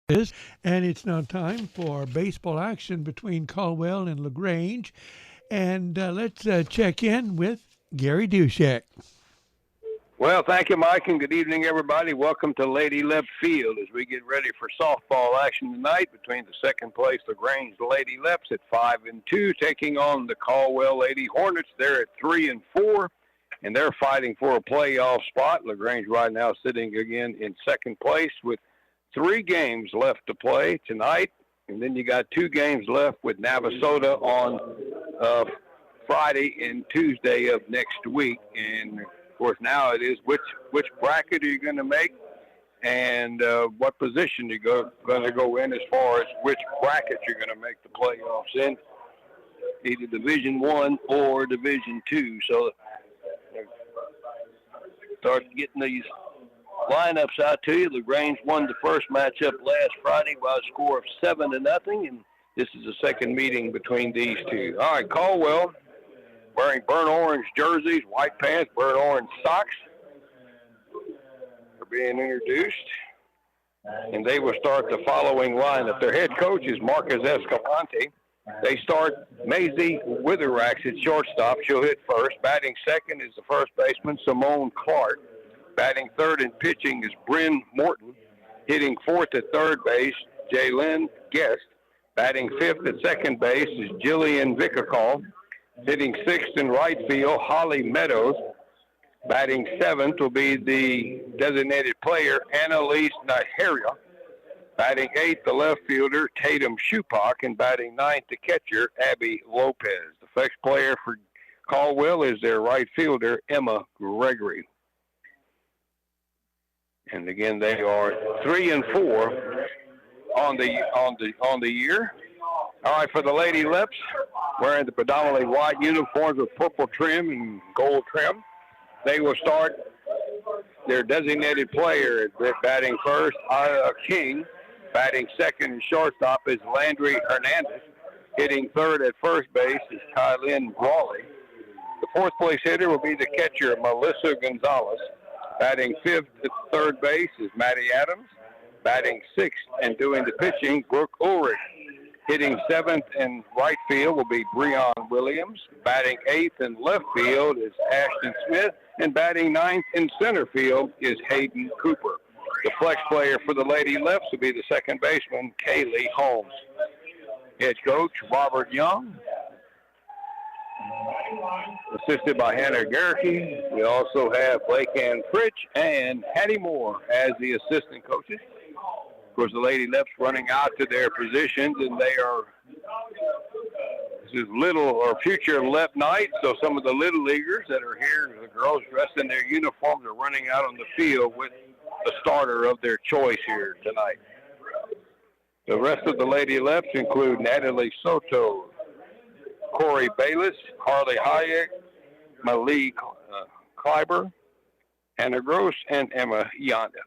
And it's now time for baseball action between Caldwell and LaGrange. And let's check in with Gary Dushek. Well, thank you, Mike, and good evening, everybody. Welcome to Lady Leps Field as we get ready for softball action tonight between the second place LaGrange Lady Leps at 5-2, taking on the Caldwell Lady Hornets. They're at 3-4, and they're fighting for a playoff spot. LaGrange right now sitting again in second place with 3 games left to play tonight, and then you got 2 games left with Navasota on Friday and Tuesday of next week. And of course, now it is which bracket are you going to make, and what position you're going to go in as far as which bracket you're going to make the playoffs in, either Division I or Division II. So start getting these lineups out to you. LaGrange won the first matchup last Friday by a score of 7-0, and this is the second meeting between these two. All right, Caldwell wearing burnt orange jerseys, white pants, burnt orange socks. They're being introduced, and they will start the following lineup. Their head coach is Marcus Escalante. They start Maisie Witherax at shortstop. She'll hit first. Batting second is the first baseman, Simone Clark. Batting third and pitching is Bryn Morton. Hitting fourth at third base, Jalen Guest. Batting fifth at second base is Jillian Vicacall. Hitting sixth in right field, Holly Meadows. Batting seventh will be the designated player, Annalise Naharia. Batting eighth, the left fielder, Tatum Shupak. And batting ninth, the catcher, Abby Lopez. The flex player for Caldwell is their right fielder, Emma Gregory. And again, they are 3-4 on the year. All right, for the Lady Leps, wearing the predominantly white uniforms with purple trim and gold trim, they will start their designated player batting first, Ira King. Batting second and shortstop is Landry Hernandez. Hitting third at first base is Kylin Brawley. The fourth place hitter will be the catcher, Melissa Gonzalez. Batting fifth at third base is Maddie Adams. Batting sixth and doing the pitching, Brooke Ulrich. Hitting seventh in right field will be Breon Williams. Batting eighth in left field is Ashton Smith. And batting ninth in center field is Hayden Cooper. The flex player for the Lady Leps will be the second baseman, Kaylee Holmes. Head coach, Robert Young. Assisted by Hannah Garricky. We also have Blake Ann Fritch and Hattie Moore as the assistant coaches. Of course, the Lady Leps running out to their positions, and this is little or future Lep night, so some of the little leaguers that are here, the girls dressed in their uniforms, are running out on the field with the starter of their choice here tonight. The rest of the Lady Leps include Natalie Soto, Corey Bayless, Harley Hayek, Malik Kleiber, Hannah Gross, and Emma Yonda.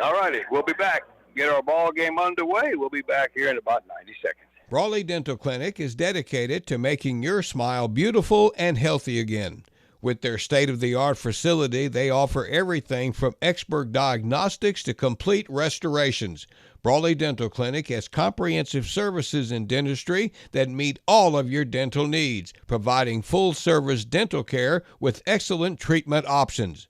All righty, we'll be back. Get our ball game underway. We'll be back here in about 90 seconds. Brawley Dental Clinic is dedicated to making your smile beautiful and healthy again. With their state-of-the-art facility, they offer everything from expert diagnostics to complete restorations. Brawley Dental Clinic has comprehensive services in dentistry that meet all of your dental needs, providing full-service dental care with excellent treatment options.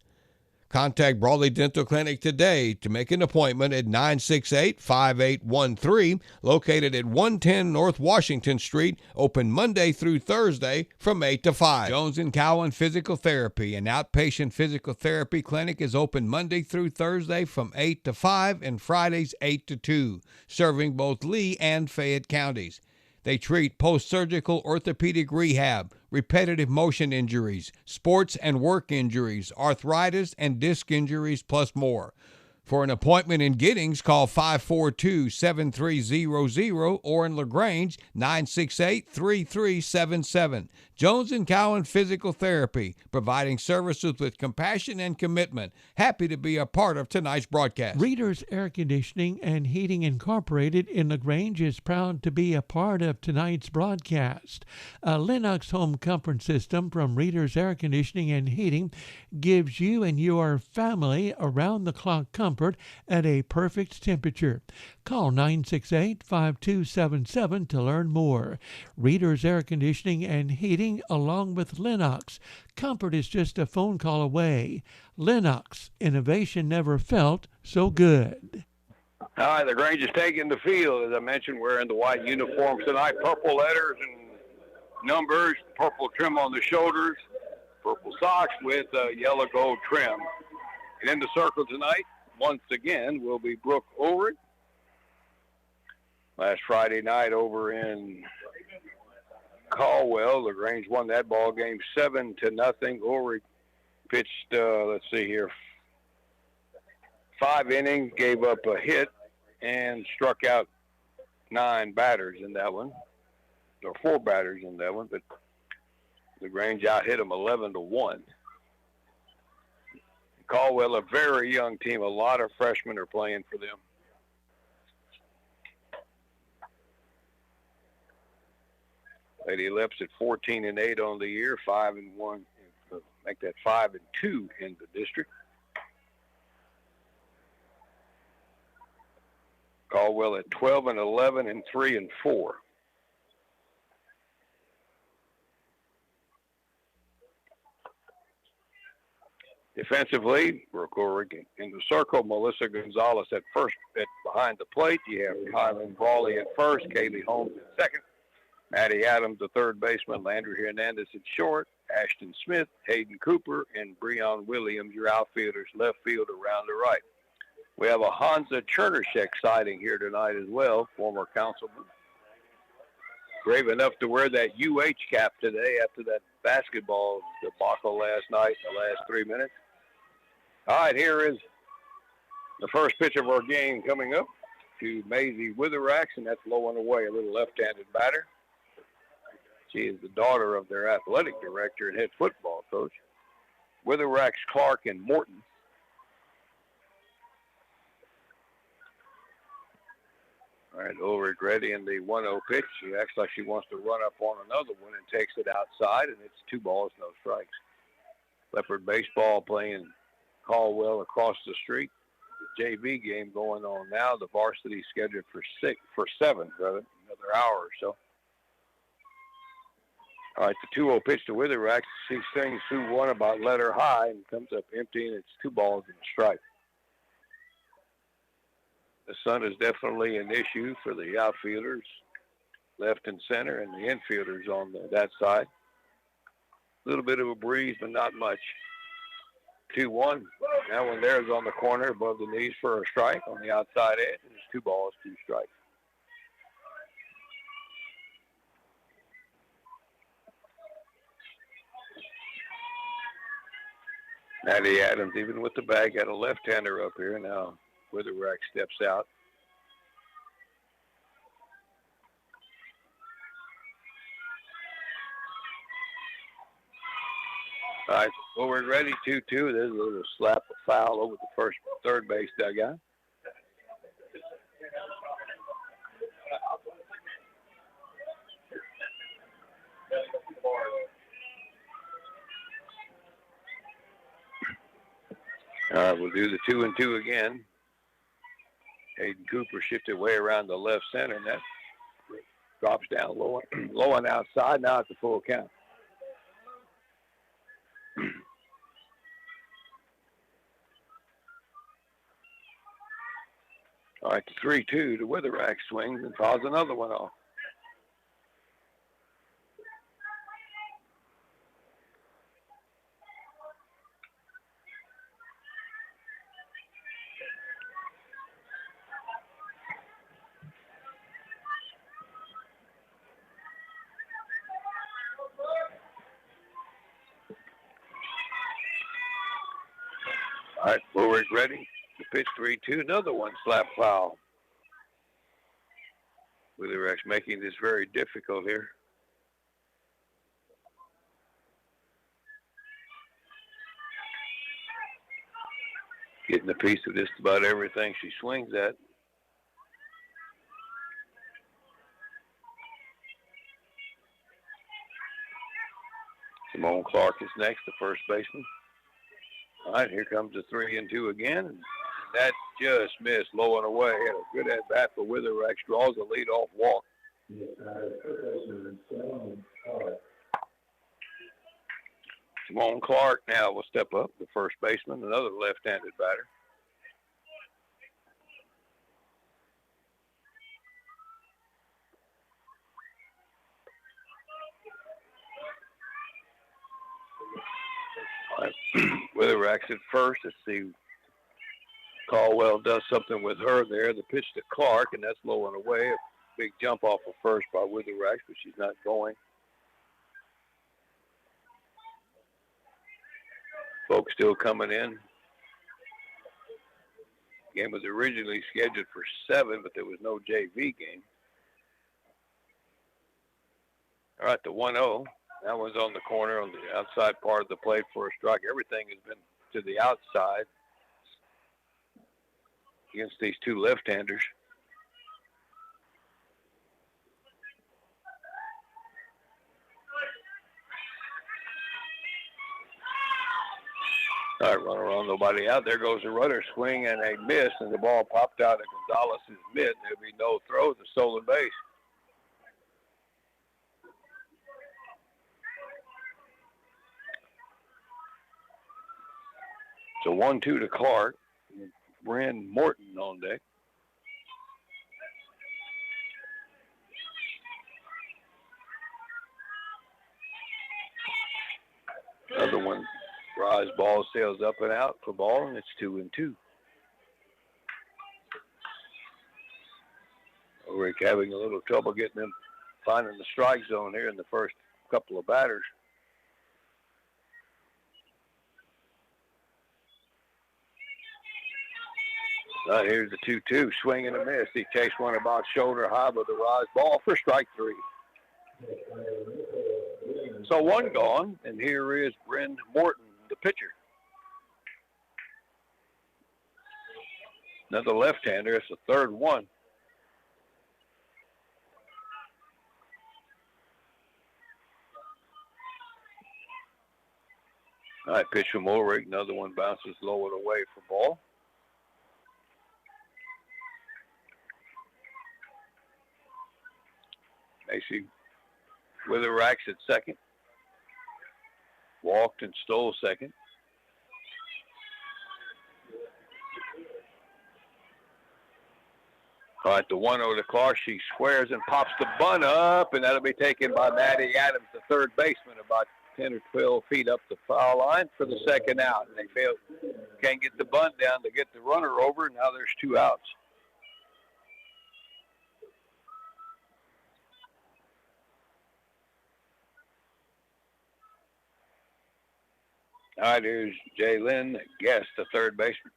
Contact Brawley Dental Clinic today to make an appointment at 968-5813, located at 110 North Washington Street, open Monday through Thursday from 8 to 5. Jones & Cowan Physical Therapy, an outpatient physical therapy clinic, is open Monday through Thursday from 8 to 5 and Fridays 8 to 2, serving both Lee and Fayette counties. They treat post-surgical orthopedic rehab, repetitive motion injuries, sports and work injuries, arthritis and disc injuries, plus more. For an appointment in Giddings, call 542-7300 or in LaGrange, 968-3377. Jones & Cowan Physical Therapy, providing services with compassion and commitment. Happy to be a part of tonight's broadcast. Reader's Air Conditioning and Heating Incorporated in LaGrange is proud to be a part of tonight's broadcast. A Lennox home comfort system from Reader's Air Conditioning and Heating gives you and your family around-the-clock comfort at a perfect temperature. Call 968-5277 to learn more. Reader's Air Conditioning and Heating along with Lennox. Comfort is just a phone call away. Lennox, innovation never felt so good. All right, LaGrange is taking the field. As I mentioned, wearing the white uniforms tonight, purple letters and numbers, purple trim on the shoulders, purple socks with yellow gold trim. And in the circle tonight, once again, will be Brooke Ulrich. Last Friday night over in Caldwell, LaGrange won that ball game 7-0. Ulrich pitched, 5 innings, gave up a hit, and struck out 9 batters in that one, or 4 batters in that one, but LaGrange out-hit them 11-1. Caldwell, a very young team. A lot of freshmen are playing for them. Lady Leps at 14-8 on the year, 5-1. Make that 5-2 in the district. Caldwell at 12-11 and 3-4. Defensively, Brooke Ulrich in the circle. Melissa Gonzalez at first, behind the plate. You have Kylan Brawley at first, Kaylee Holmes at second, Maddie Adams, the third baseman, Landry Hernandez at short, Ashton Smith, Hayden Cooper, and Breon Williams, your outfielders, left field around the right. We have a Hansa Chernyshek sighting here tonight as well, former councilman. Brave enough to wear that UH cap today after that basketball debacle last night, the last 3 minutes. All right, here is the first pitch of our game coming up to Maisie Witherax, and that's low and away, a little left-handed batter. She is the daughter of their athletic director and head football coach, Witherax, Clark, and Morton. All right, Ulrich ready in the 1-0 pitch. She acts like she wants to run up on another one and takes it outside, and it's 2 balls, no strikes. Leopard baseball playing Caldwell across the street. The JV game going on now. The varsity scheduled for 7, another hour or so. All right, the 2-0 pitch to Witherax. She sings 2-1 about let her high and comes up empty, and it's 2 balls and a strike. The sun is definitely an issue for the outfielders, left and center, and the infielders on that side. A little bit of a breeze, but not much. 2-1. That one there is on the corner above the knees for a strike on the outside edge, and it's 2 balls, 2 strikes. Maddie Adams, even with the bag, got a left-hander up here. Now Witherax steps out. All right, well, we're ready, 2-2. There's a little slap of foul over the third base dugout. All right, we'll do the 2-2 again. Hayden Cooper shifted way around the left center, and that drops down low and outside. Now it's a full count. All right, the 3-2 to Witherax swings and fouls another one off. All right, Ulrich ready. The pitch 3-2, another one slap foul. Witherrex making this very difficult here. Getting a piece of just about everything she swings at. Simone Clark is next, the first baseman. All right, here comes the 3-2 again. That just missed low and away. Had a good at-bat for Witherrex. Draws a leadoff walk. Simone Clark now will step up, the first baseman, another left-handed batter. Witherrex at first. Let's see. Caldwell does something with her there. The pitch to Clark, and that's low and away. A big jump off of first by Witherrex, but she's not going. Folks still coming in. Game was originally scheduled for 7, but there was no JV game. All right, the 1-0. That one's on the corner on the outside part of the plate for a strike. Everything has been to the outside against these two left-handers. All right, runner on, nobody out. There goes the runner, swing and a miss, and the ball popped out of Gonzalez's mitt. There'll be no throw, the stolen base. So 1-2 to Clark. Bryn Morton on deck. Another one. Rise ball sails up and out for ball, and it's 2-2. Rick having a little trouble getting them, finding the strike zone here in the first couple of batters. Here's the 2-2, swing and a miss. He takes one about shoulder high with the rise ball for strike 3. So one gone, and here is Bryn Morton, the pitcher. Another left-hander. It's the third one. All right, pitch from Ulrich. Another one bounces low and away for ball. Macy Witherrex at second. Walked and stole second. All right, the 1-0 to Clark. She squares and pops the bunt up, and that'll be taken by Maddie Adams, the third baseman, about 10 or 12 feet up the foul line for the second out. And they failed, can't get the bunt down to get the runner over. Now there's 2 outs. All right, here's Jalen Guest, the third baseman.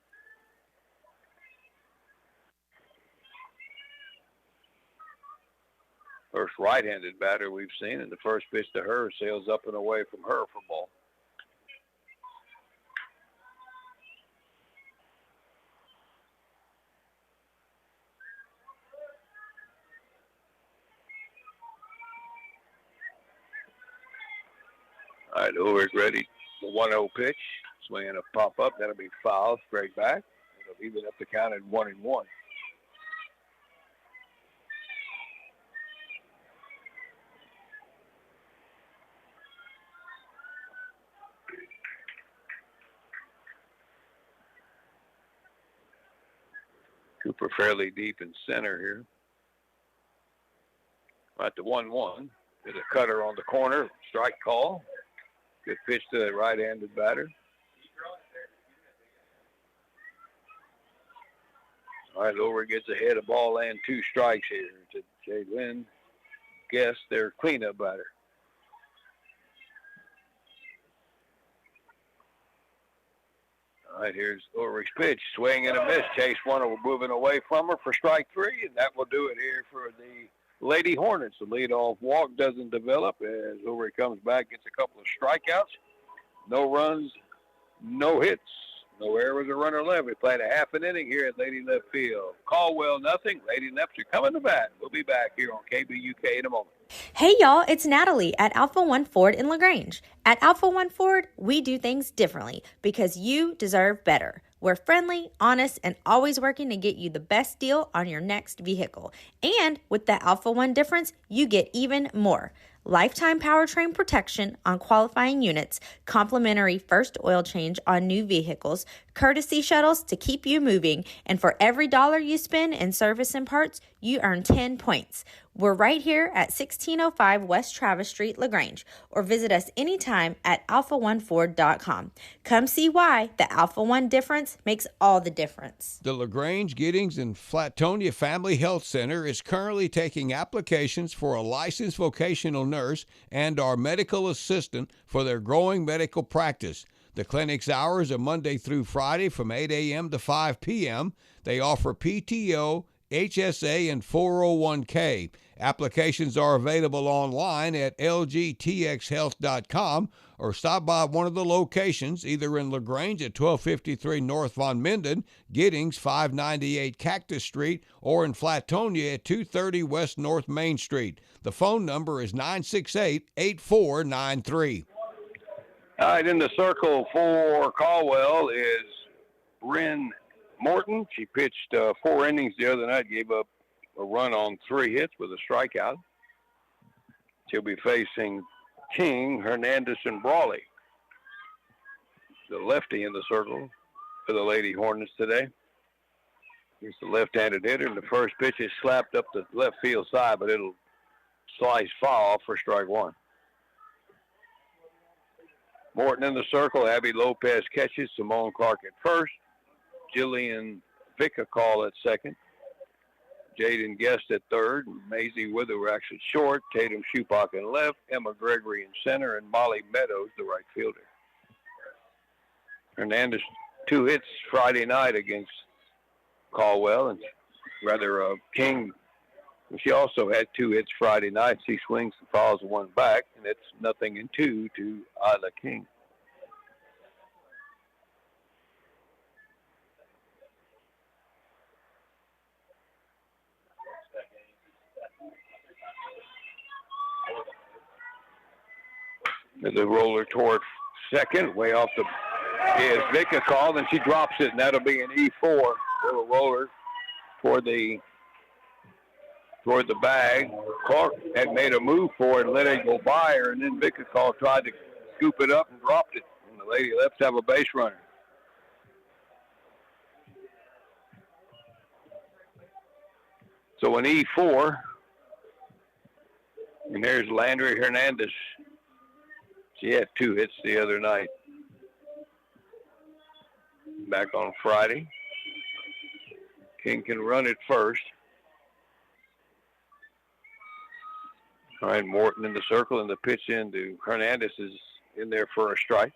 First right-handed batter we've seen, and the first pitch to her sails up and away from her for ball. All right, Ulrich ready. The 1-0 pitch, swinging a pop-up. That'll be foul, straight back. It'll even up the count at 1-1. Cooper fairly deep in center here. Right to 1-1. There's a cutter on the corner. Strike call. Good pitch to the right-handed batter. All right, Ulrich gets ahead of ball and 2 strikes here to Jalen Guest, their cleanup batter. All Right, here's Ulrich's pitch. Swing and a miss. Chase one moving away from her for strike three, and that will do it here for the Lady Hornets. The leadoff walk doesn't develop as Ulrich comes back, gets a couple of strikeouts. No runs, no hits. No error with a runner left. We played a half an inning here at Lady Left Field. Caldwell, nothing. Lady Leps are coming to bat. We'll be back here on KBUK in a moment. Hey y'all, it's Natalie at Alpha One Ford in LaGrange. At Alpha One Ford, we do things differently because you deserve better. We're friendly, honest, and always working to get you the best deal on your next vehicle. And with the Alpha One difference, you get even more. Lifetime powertrain protection on qualifying units, complimentary first oil change on new vehicles, courtesy shuttles to keep you moving, and for every dollar you spend in service and parts, you earn 10 points. We're right here at 1605 West Travis Street, LaGrange, or visit us anytime at alpha1ford.com. Come see why the Alpha One difference makes all the difference. The LaGrange, Giddings, and Flatonia Family Health Center is currently taking applications for a licensed vocational nurse and our medical assistant for their growing medical practice. The clinic's hours are Monday through Friday from 8 a.m. to 5 p.m. They offer PTO, HSA, and 401k. Applications are available online at lgtxhealth.com or stop by one of the locations, either in LaGrange at 1253 North Von Minden, Giddings 598 Cactus Street, or in Flatonia at 230 West North Main Street. The phone number is 968-8493. All right, in the circle for Caldwell is Bryn Morton. She pitched 4 innings the other night, gave up a run on 3 hits with a strikeout. She'll be facing King, Hernandez, and Brawley. The lefty in the circle for the Lady Hornets today. He's the left-handed hitter, and the first pitch is slapped up the left field side, but it'll slice foul for strike one. Morton in the circle. Abby Lopez catches. Simone Clark at first. Jillian Vicacall at second. Jaden Guest at third. Maisie Witheracks at short. Tatum Shupak in left. Emma Gregory in center. And Molly Meadows, the right fielder. Hernandez, 2 hits Friday night against Caldwell. And King, she also had 2 hits Friday night. She swings and fouls 1 back. And it's 0-2 to Isla King. The roller toward second, way off the is Vika called, and she drops it, and that'll be an E4. Little roller toward the bag. Clark had made a move for it and let it go by her, and then Vika called tried to scoop it up and dropped it. And the Lady Leps have a base runner. So an E4, and there's Landry Hernandez. She had 2 hits the other night. Back on Friday. King can run it first. All right, Morton in the circle, and the pitch into Hernandez is in there for a strike.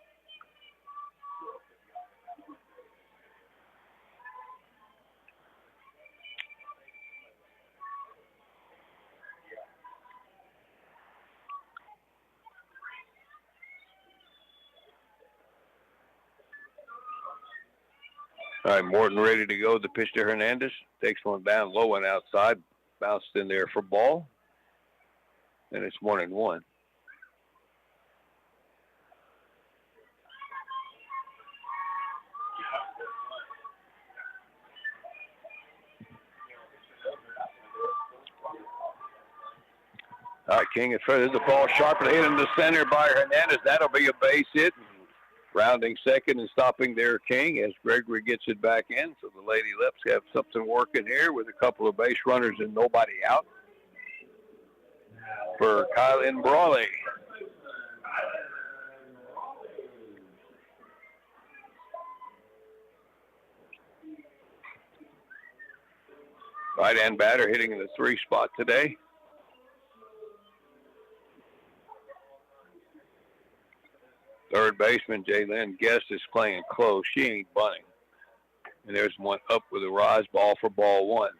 All right, Morton ready to go. The pitch to Hernandez. Takes one down low and outside. Bounced in there for ball. And it's 1-1. All right, King at first. There's a ball sharply hit in the center by Hernandez. That'll be a base hit. Rounding second and stopping there King as Gregory gets it back in. So the Lady Leps have something working here with a couple of base runners and nobody out for Kylan Brawley. Right-hand batter hitting in the 3 spot today. Third third baseman, Jalen Guest, is playing close. She ain't bunting. And there's one up with a rise ball for ball one.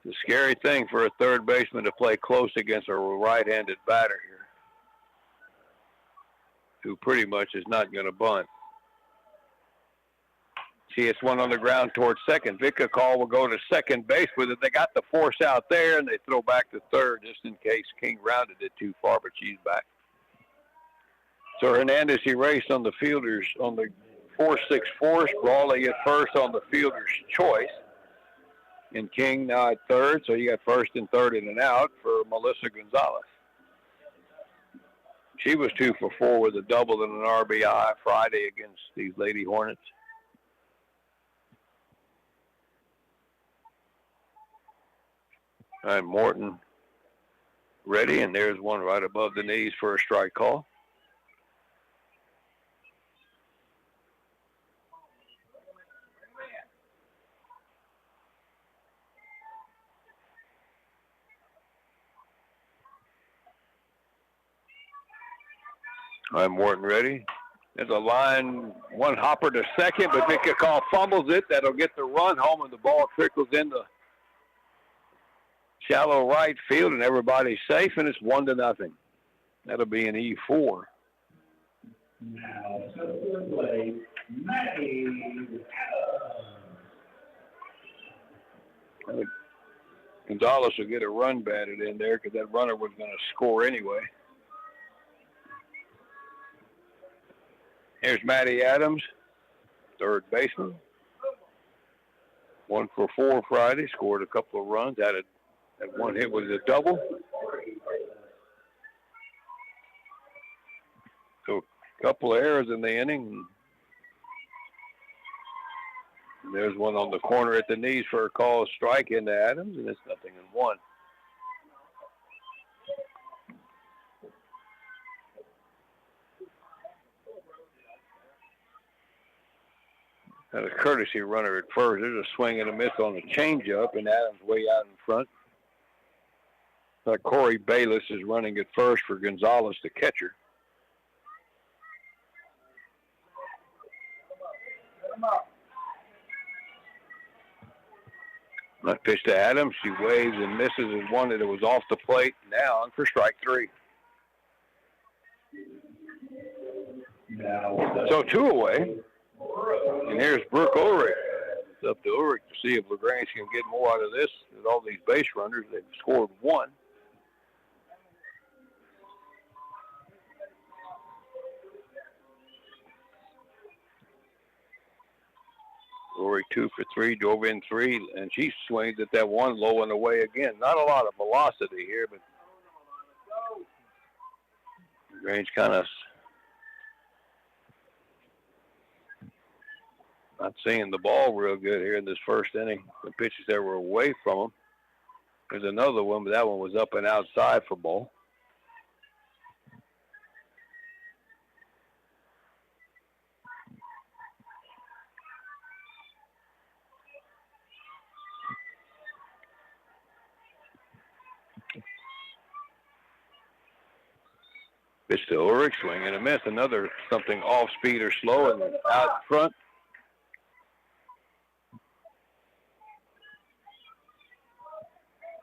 It's a scary thing for a third baseman to play close against a right-handed batter here, who pretty much is not going to bunt. See, it's one on the ground towards second. Vicka Call will go to second base with it. They got the force out there, and they throw back to third just in case King rounded it too far, but she's back. So Hernandez erased on the fielders on the 4-6 force. Brawley at first on the fielder's choice. And King now at third, so you got first and third in and out for Melissa Gonzalez. She was 2 for 4 with a double and an RBI Friday against these Lady Hornets. All right, Morton ready, and there's one right above the knees for a strike call. All right, Morton ready. There's a line, one hopper to second, but Vicka Call fumbles it. That'll get the run home, and the ball trickles into shallow right field, and everybody's safe, and it's 1-0. That'll be an E4. Now, to play, Maddie. Gonzalez will get a run batted in there because that runner was going to score anyway. Here's Maddie Adams, third baseman. 1 for 4 Friday, scored a couple of runs. That one hit was a double. So a couple of errors in the inning. And there's one on the corner at the knees for a call strike into Adams, and it's 0-1. Had a courtesy runner at first. There's a swing and a miss on the changeup, and Adams way out in front. Corey Bayless is running at first for Gonzalez, the catcher. That pitch to Adams. She waves and misses and one that it was off the plate. Now on for strike 3. So 2 away. And here's Brooke Ulrich. It's up to Ulrich to see if LaGrange can get more out of this. With all these base runners, they've scored 1. Ulrich 2 for 3, drove in 3, and she swings at that one low and away again. Not a lot of velocity here, but LaGrange kind of not seeing the ball real good here in this first inning. The pitches that were away from them. There's another one, but that one was up and outside for ball. Pitch to Ulrich, swing and a miss. Another something off speed or slow and out front.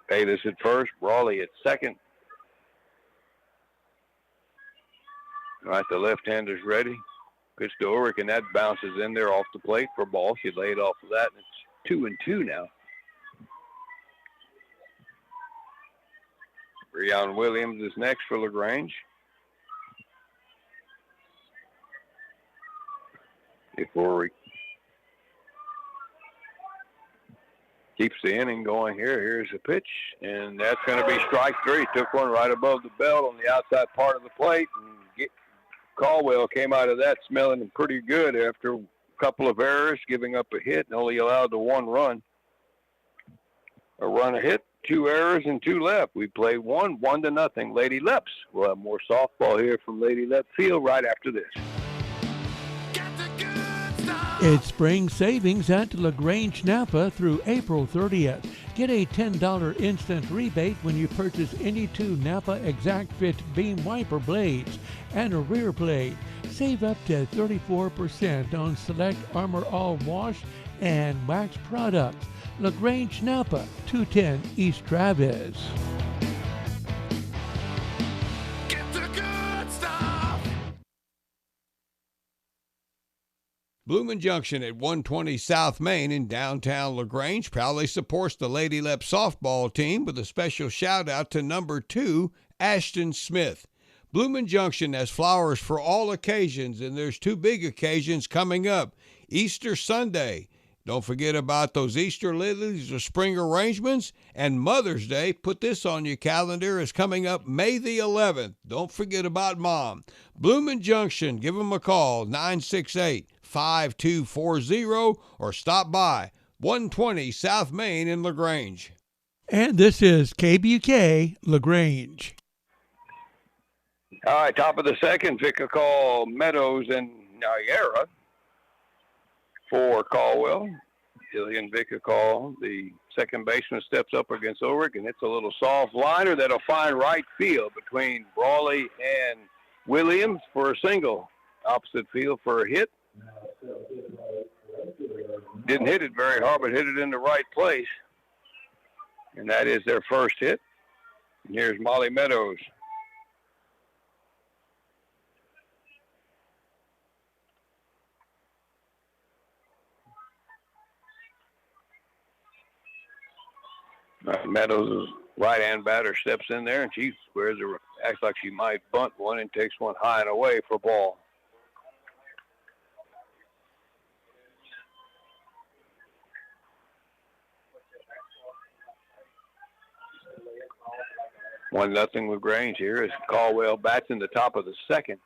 Bayless at first, Brawley at second. All right, the left-hander's ready. Pitch to Ulrich, and that bounces in there off the plate for ball. She laid off of that, and it's 2-2 now. Breon Williams is next for LaGrange. If Ulrich keeps the inning going here. Here's the pitch, and that's going to be strike 3. Took one right above the belt on the outside part of the plate. And Caldwell came out of that smelling pretty good after a couple of errors, giving up a hit, and only allowed the 1 run. A run, a hit, 2 errors, and 2 left. We play 1-0. Lady Leps. We'll have more softball here from Lady Lep Field right after this. It's spring savings at LaGrange Napa through April 30th. Get a $10 instant rebate when you purchase any 2 Napa Exact Fit beam wiper blades and a rear blade. Save up to 34% on select Armor All wash and wax products. LaGrange, Napa, 210 East Travis. Get the good stuff. Bloomin' Junction at 120 South Main in downtown LaGrange proudly supports the Lady Leps softball team with a special shout out to number 2, Ashton Smith. Bloomin' Junction has flowers for all occasions, and there's 2 big occasions coming up. Easter Sunday. Don't forget about those Easter lilies or spring arrangements. And Mother's Day, put this on your calendar, is coming up May the 11th. Don't forget about Mom. Bloomin' Junction, give them a call, 968-5240, or stop by 120 South Main in LaGrange. And this is KBUK LaGrange. All right, top of the second, Vicacall, Meadows, and Nyera for Caldwell. Jillian Vicacall, the second baseman, steps up against Ulrich, and it's a little soft liner that'll find right field between Brawley and Williams for a single. Opposite field for a hit. Didn't hit it very hard, but hit it in the right place. And that is their first hit. And here's Molly Meadows. Meadows' right-hand batter steps in there, and she squares her, acts like she might bunt one and takes one high and away for ball. One nothing LaGrange here as Caldwell bats in the top of the second.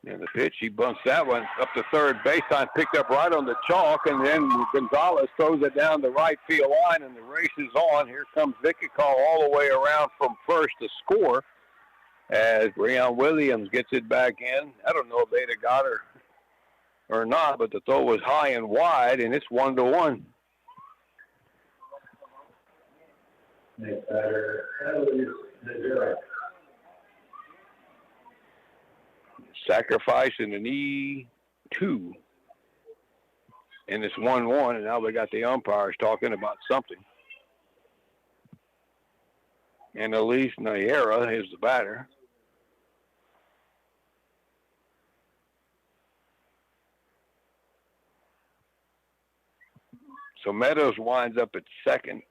And the pitch, he bunts that one up to third base, time picked up right on the chalk, and then Gonzalez throws it down the right field line, and the race is on. Here comes Vicacall all the way around from first to score as Breon Williams gets it back in. I don't know if they'd have got her or not, but the throw was high and wide, and it's 1-1. Next batter, Ellis. Sacrifice in an E2. And it's 1-1, and now we got the umpires talking about something. And Elise Nayera is the batter. So Meadows winds up at second.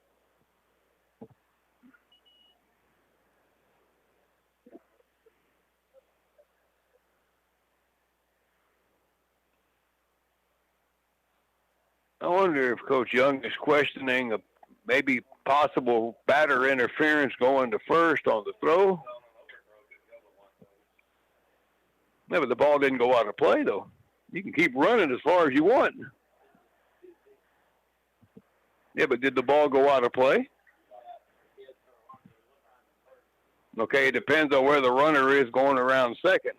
I wonder if Coach Young is questioning a maybe possible batter interference going to first on the throw. Yeah, but the ball didn't go out of play, though. You can keep running as far as you want. Yeah, but did the ball go out of play? Okay, it depends on where the runner is going around second.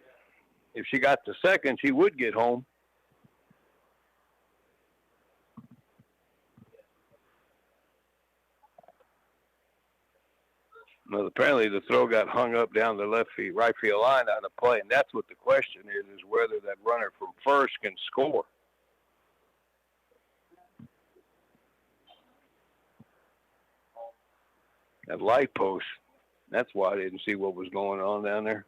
If she got to second, she would get home. Well, apparently the throw got hung up down the right field line out of play, and that's what the question is whether that runner from first can score. That light post, that's why I didn't see what was going on down there.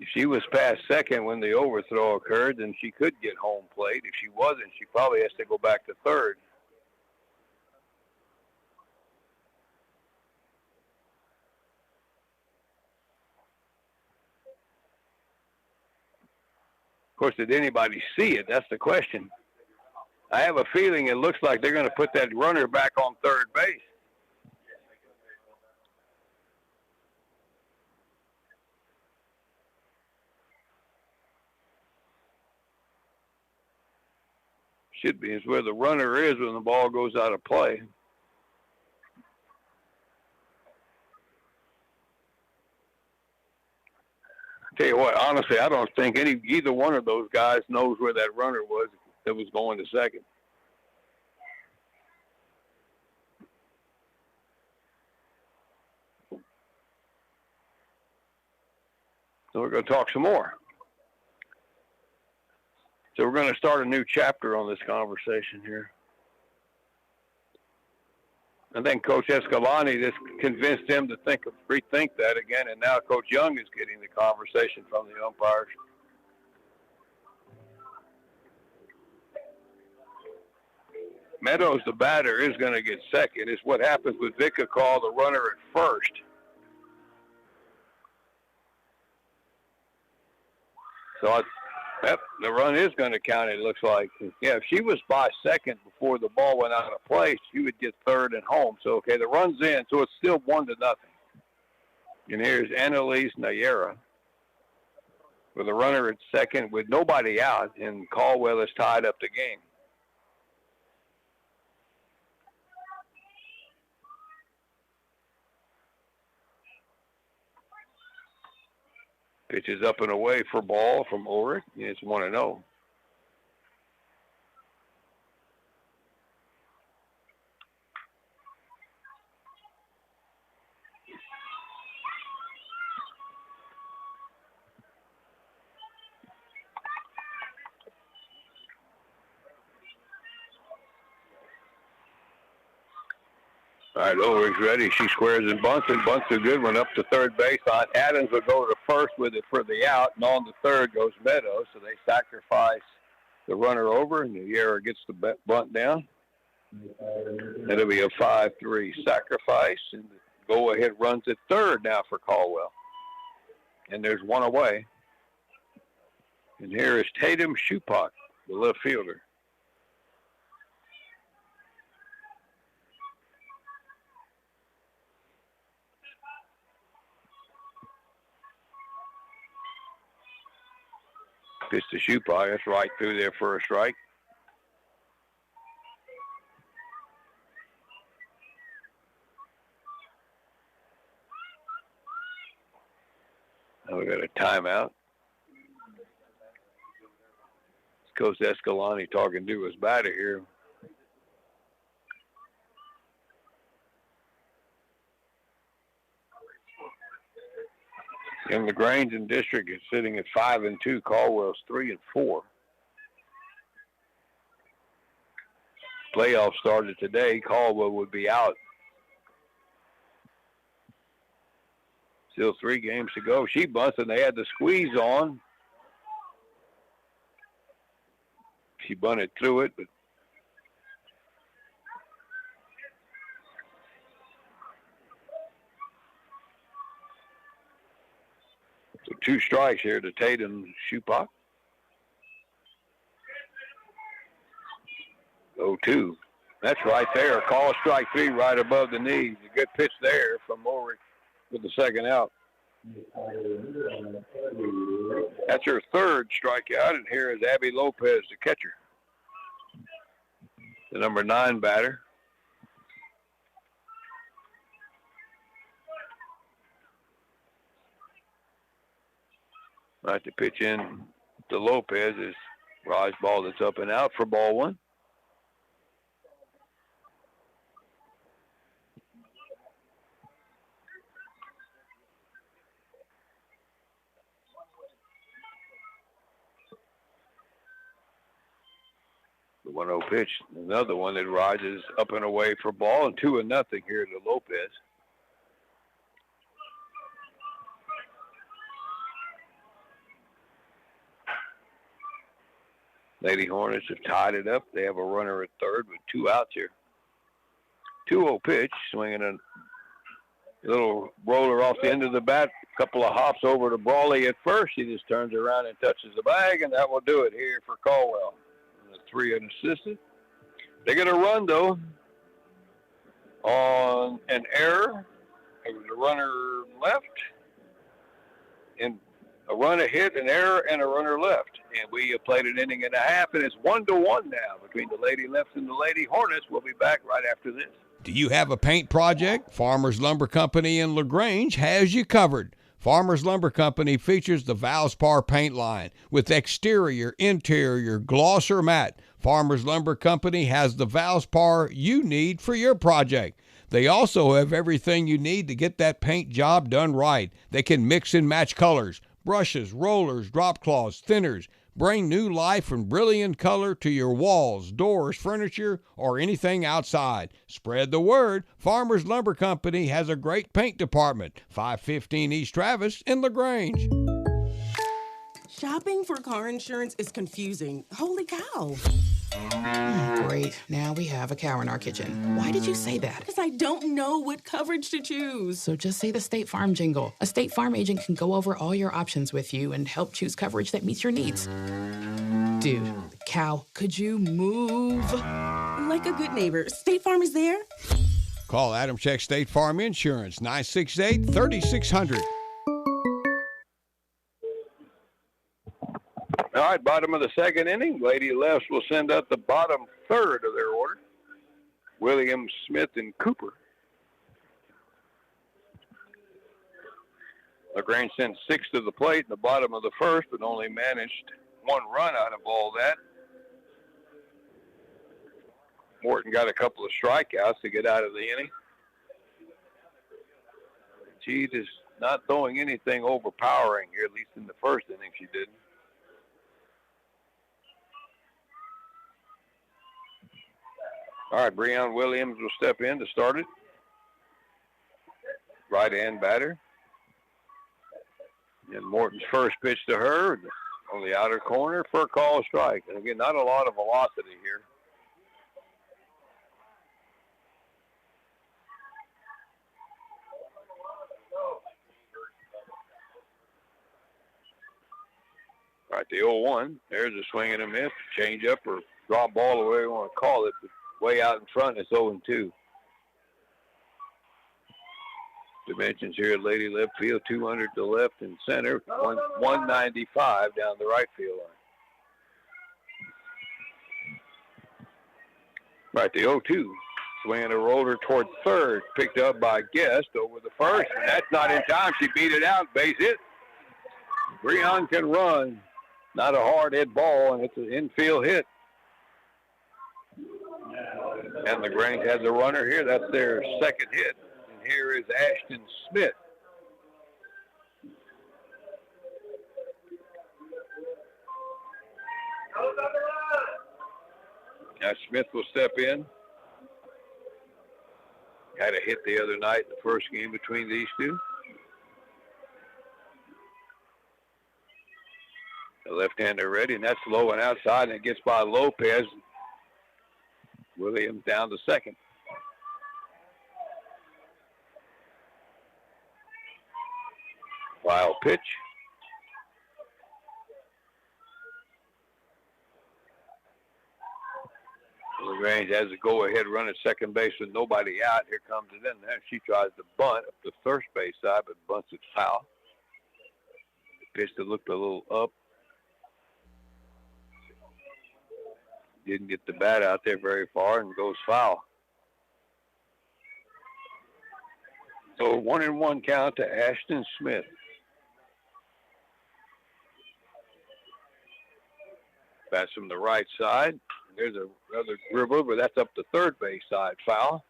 If she was past second when the overthrow occurred, then she could get home plate. If she wasn't, she probably has to go back to third. Of course, did anybody see it? That's the question. I have a feeling it looks like they're going to put that runner back on third base. Should be. It's where the runner is when the ball goes out of play. Tell you what, honestly, I don't think either one of those guys knows where that runner was that was going to second. So we're going to talk some more. So we're going to start a new chapter on this conversation here. I think Coach Escalante just convinced him to rethink that again, and now Coach Young is getting the conversation from the umpires. Meadows, the batter, is going to get second. It's what happens with Vica call the runner at first. So the run is going to count, it looks like. Yeah, if she was by second before the ball went out of play, she would get third and home. So, okay, the run's in, so it's still 1-0. And here's Annalise Nayera with a runner at second with nobody out, and Caldwell has tied up the game. Pitches up and away for ball from Ulrich. It's 1-0. All right, Ulrich's ready. She squares and bunts a good one up to third base. Adams will go to first with it for the out, and on the third goes Meadows. So they sacrifice the runner over, and Nayera gets the bunt down. It'll be a 5-3 sacrifice, and the go-ahead runs at third now for Caldwell. And there's one away. And here is Tatum Shupak, the left fielder. Pitch to Shupak. That's right through there for a strike. Now we got a timeout. Coach Escalante talking to his batter here. In LaGrange and District is sitting at 5-2. Caldwell's 3-4. Playoffs started today. Caldwell would be out. Still 3 games to go. She bunts, and they had the squeeze on. She bunted through it, but so 2 strikes here to Tatum Shupak. 0-2. That's right there. Call strike 3 right above the knees. A good pitch there from Ulrich with the second out. That's her third strikeout, and here is Abby Lopez, the catcher. The number 9 batter. Right to pitch in to Lopez is Raj ball that's up and out for ball 1. The 1-0 pitch, another one that rises up and away for ball, and 2-0 here to Lopez. Lady Hornets have tied it up. They have a runner at third with 2 outs here. 2-0 pitch, swinging a little roller off the end of the bat. A couple of hops over to Brawley at first. He just turns around and touches the bag, and that will do it here for Caldwell. 3 unassisted. They get a run, though, on an error. It was a runner left, and a run, a hit, an error, and a runner left. And we have played an inning and a half, and it's 1-1 now between the Lady Leps and the Lady Hornets. We'll be back right after this. Do you have a paint project? Farmers Lumber Company in LaGrange has you covered. Farmers Lumber Company features the Valspar paint line with exterior, interior, gloss or matte. Farmers Lumber Company has the Valspar you need for your project. They also have everything you need to get that paint job done right. They can mix and match colors, brushes, rollers, drop cloths, thinners. Bring new life and brilliant color to your walls, doors, furniture, or anything outside. Spread the word. Farmers Lumber Company has a great paint department. 515 East Travis in LaGrange. Shopping for car insurance is confusing. Holy cow. Great. Now we have a cow in our kitchen. Why did you say that? Because I don't know what coverage to choose. So just say the State Farm jingle. A State Farm agent can go over all your options with you and help choose coverage that meets your needs. Dude, cow, could you move? Like a good neighbor, State Farm is there. Call Adam Check State Farm Insurance, 968-3600. All right, bottom of the second inning. Lady Leps will send up the bottom third of their order. Williams, Smith, and Cooper. LaGrange sent 6 to the plate in the bottom of the first, but only managed 1 run out of all that. Morton got a couple of strikeouts to get out of the inning. She is not throwing anything overpowering here, at least in the first inning she didn't. All right, Breon Williams will step in to start it. Right-hand batter. And Morton's first pitch to her on the outer corner for a call strike. And again, not a lot of velocity here. All right, the 0-1. There's a swing and a miss, change up or drop ball, or whatever you want to call it. But way out in front, it's 0-2. Dimensions here at Lady Left Field, 200 to left and center, 195 down the right field line. Right, the 0-2. Swinging a roller toward third, picked up by Guest over the first, and that's not in time. She beat it out, base hit. Breon can run. Not a hard hit ball, and it's an infield hit. And LaGrange has a runner here. That's their second hit. And here is Ashton Smith. Now Smith will step in. Had a hit the other night in the first game between these two. The left-hander ready, and that's low and outside, and it gets by Lopez. Williams down to second. Wild pitch. LaGrange has a go-ahead run at second base with nobody out. Here comes it in there. She tries to bunt up the first base side, but bunts it foul. The pitch that looked a little up. Didn't get the bat out there very far and goes foul. So 1-1 count to Ashton Smith. Bats from the right side. There's another dribbler, but that's up the third base side foul.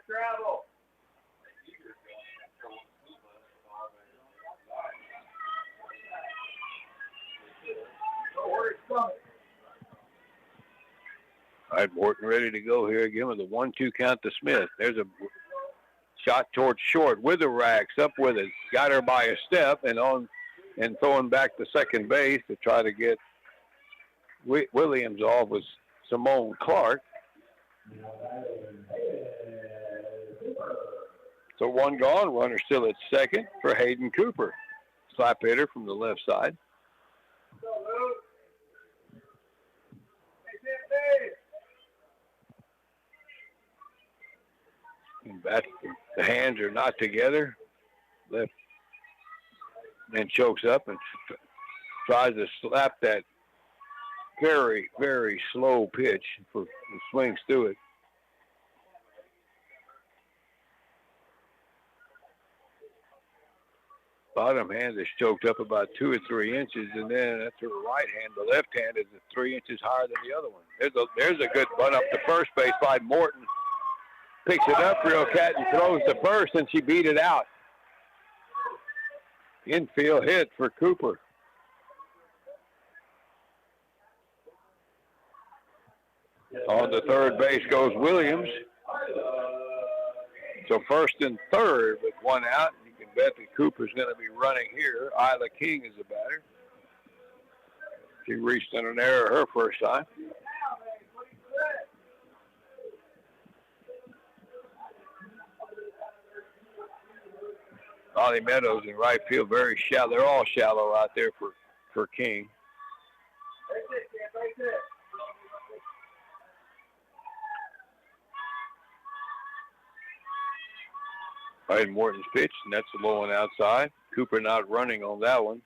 Travel. All right, Morton ready to go here again with a 1-2 count to Smith. There's a shot towards short with the racks, up with it. Got her by a step and throwing back to second base to try to get Williams off was Simone Clark. So 1 gone, runner still at second for Hayden Cooper. Slap hitter from the left side. The hands are not together. Left, then chokes up and tries to slap that very, very slow pitch for swings through it. bottom hand is choked up about 2 or 3 inches, and then that's her right hand. The left hand is 3 inches higher than the other one. There's a good bunt up to first base by Morton. Picks it up real cat and throws to first, and she beat it out. Infield hit for Cooper. On the third base goes Williams. So first and third with one out. You can bet that Cooper's going to be running here. Isla King is the batter. She reached in an error her first time. Ollie Meadows in right field, very shallow. They're all shallow out there for King. Right, Morton's pitch, and that's a low one outside. Cooper not running on that one.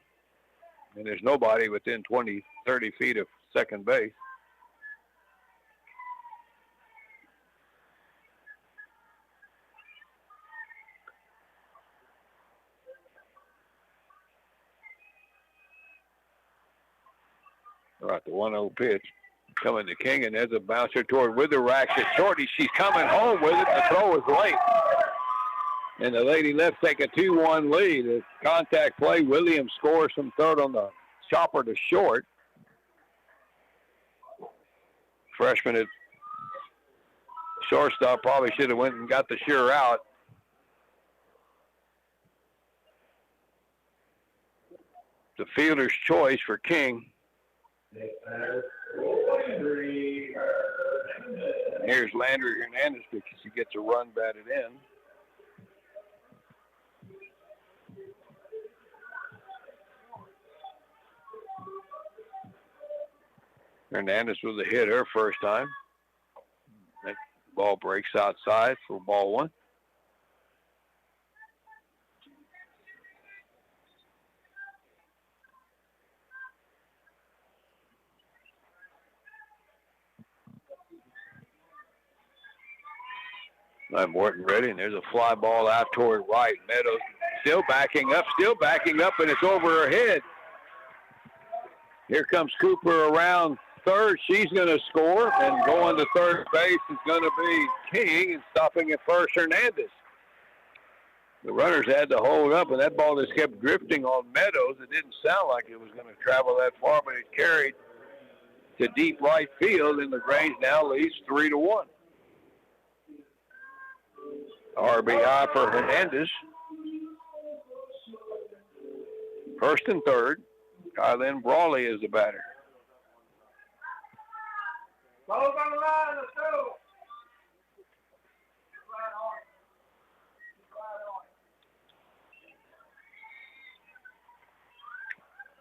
And there's nobody within 20, 30 feet of second base. All right, the 1-0 pitch coming to King, and there's a bouncer toward with the racks at shorty. She's coming home with it. The throw is late. And the Lady Leps take a 2-1 lead. A contact play. Williams scores from third on the chopper to short. Freshman at shortstop probably should have went and got the sure out. The fielder's choice for King. Here's Landry Hernandez because he gets a run batted in. Hernandez was a hit her first time. That ball breaks outside for ball one. Morton ready, and there's a fly ball out toward right. Meadows still backing up, and it's over her head. Here comes Cooper around third. She's going to score, and going to third base is going to be King, and stopping at first, Hernandez. The runners had to hold up, and that ball just kept drifting on Meadows. It didn't sound like it was going to travel that far, but it carried to deep right field, and LaGrange now leads 3-1. RBI for Hernandez. First and third. Kylan Brawley is the batter.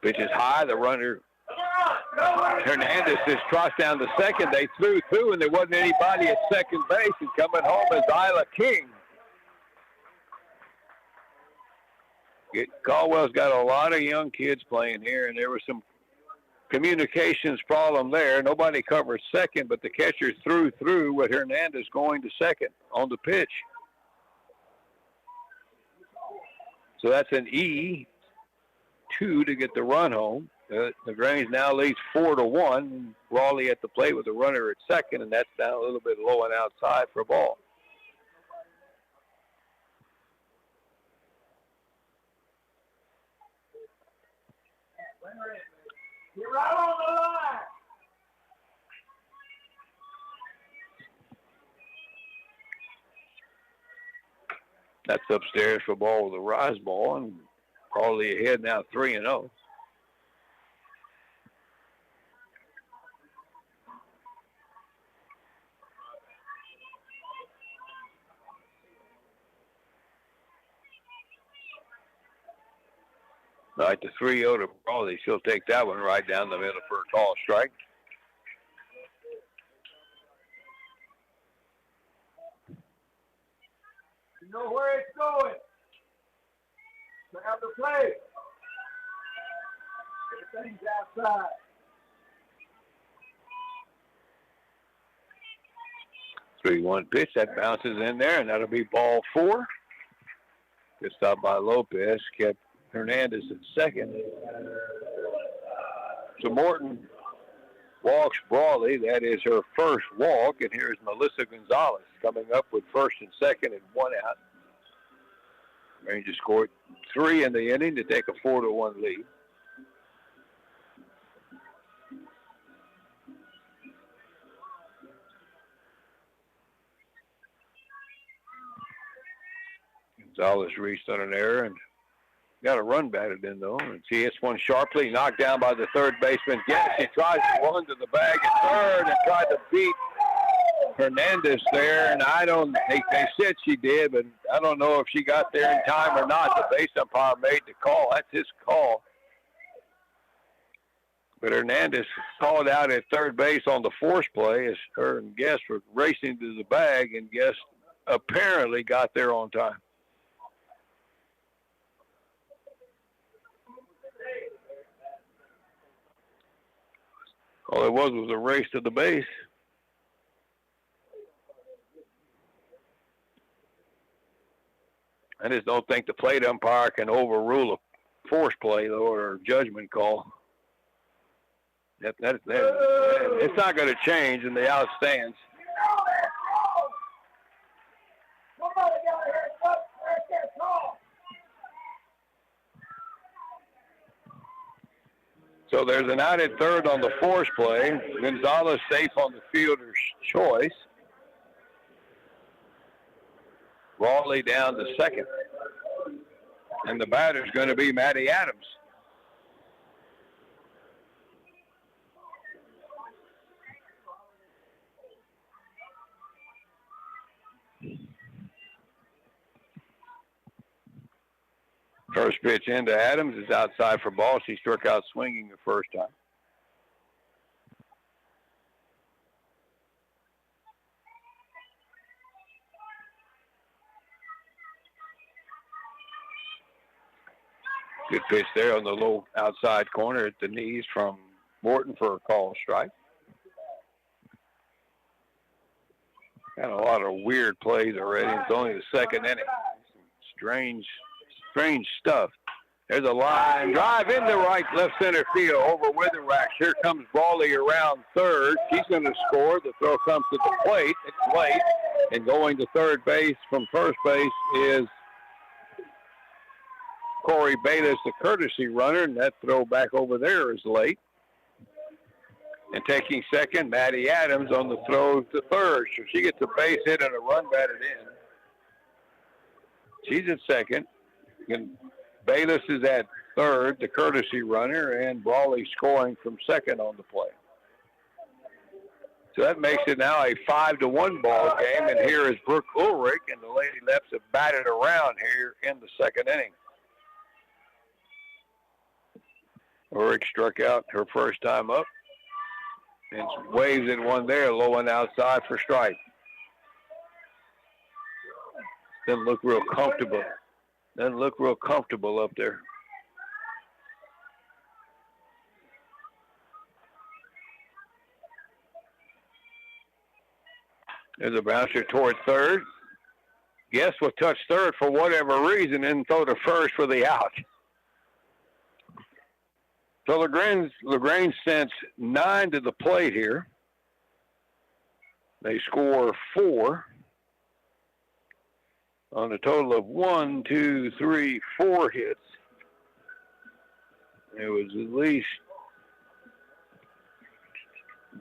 Pitch is high. The runner, Hernandez, is crossed down to second. They threw through, and there wasn't anybody at second base. And coming home is Isla King. Caldwell's got a lot of young kids playing here, and there was some communications problem there. Nobody covered second, but the catcher threw through with Hernandez going to second on the pitch. So that's an E2 to get the run home. LaGrange now leads 4-1. Raleigh at the plate with the runner at second, and that's down a little bit low and outside for a ball. You're right on the line. That's upstairs for a ball with a rise ball, and Raleigh ahead now 3-0. All right, the 3-0 to Brawley. She'll take that one right down the middle for a call strike. You know where it's going. Check out the play. Everything's outside. Three-one pitch. That bounces in there, and that'll be ball four. Good stop by Lopez. Kept Hernandez at second. So Morton walks Brawley. That is her first walk. And here's Melissa Gonzalez coming up with first and second and 1 out. Rangers scored 3 in the inning to take a 4-1 lead. Gonzalez reached on an error and got a run batted in, though. And she hits one sharply, knocked down by the third baseman. Yes, she tries to run to the bag at third and tried to beat Hernandez there. And they said she did, but I don't know if she got there in time or not. The base umpire made the call. That's his call. But Hernandez called out at third base on the force play as her and Guest were racing to the bag, and Guest apparently got there on time. All it was a race to the base. I just don't think the plate umpire can overrule a force play, though, or a judgment call. It's not going to change, and the out stands. So there's an out at third on the force play. Gonzalez safe on the fielder's choice. Brawley down to second. And the batter's going to be Maddie Adams. First pitch into Adams is outside for ball. She struck out swinging the first time. Good pitch there on the low outside corner at the knees from Morton for a call strike. Got a lot of weird plays already. It's only the second inning. Some strange stuff. There's a line drive into left center field over Witherwax. Here comes Brawley around third. She's going to score. The throw comes to the plate. It's late. And going to third base from first base is Corey Bayless, the courtesy runner, and that throw back over there is late. And taking second, Maddie Adams on the throw to third. So she gets a base hit and a run batted in. She's at second. And Bayless is at third, the courtesy runner, and Brawley scoring from second on the play. So that makes it now a 5-1 ball game, and here is Brooke Ulrich, and the Lady Leps have batted around here in the second inning. Ulrich struck out her first time up and waves at one there, low and outside for strike. Doesn't look real comfortable. Doesn't look real comfortable up there. There's a bouncer toward third. Guess will touch third for whatever reason and throw to first for the out. So LaGrange sends 9 to the plate here. They score 4 on a total of 1, 2, 3, 4 hits. It was at least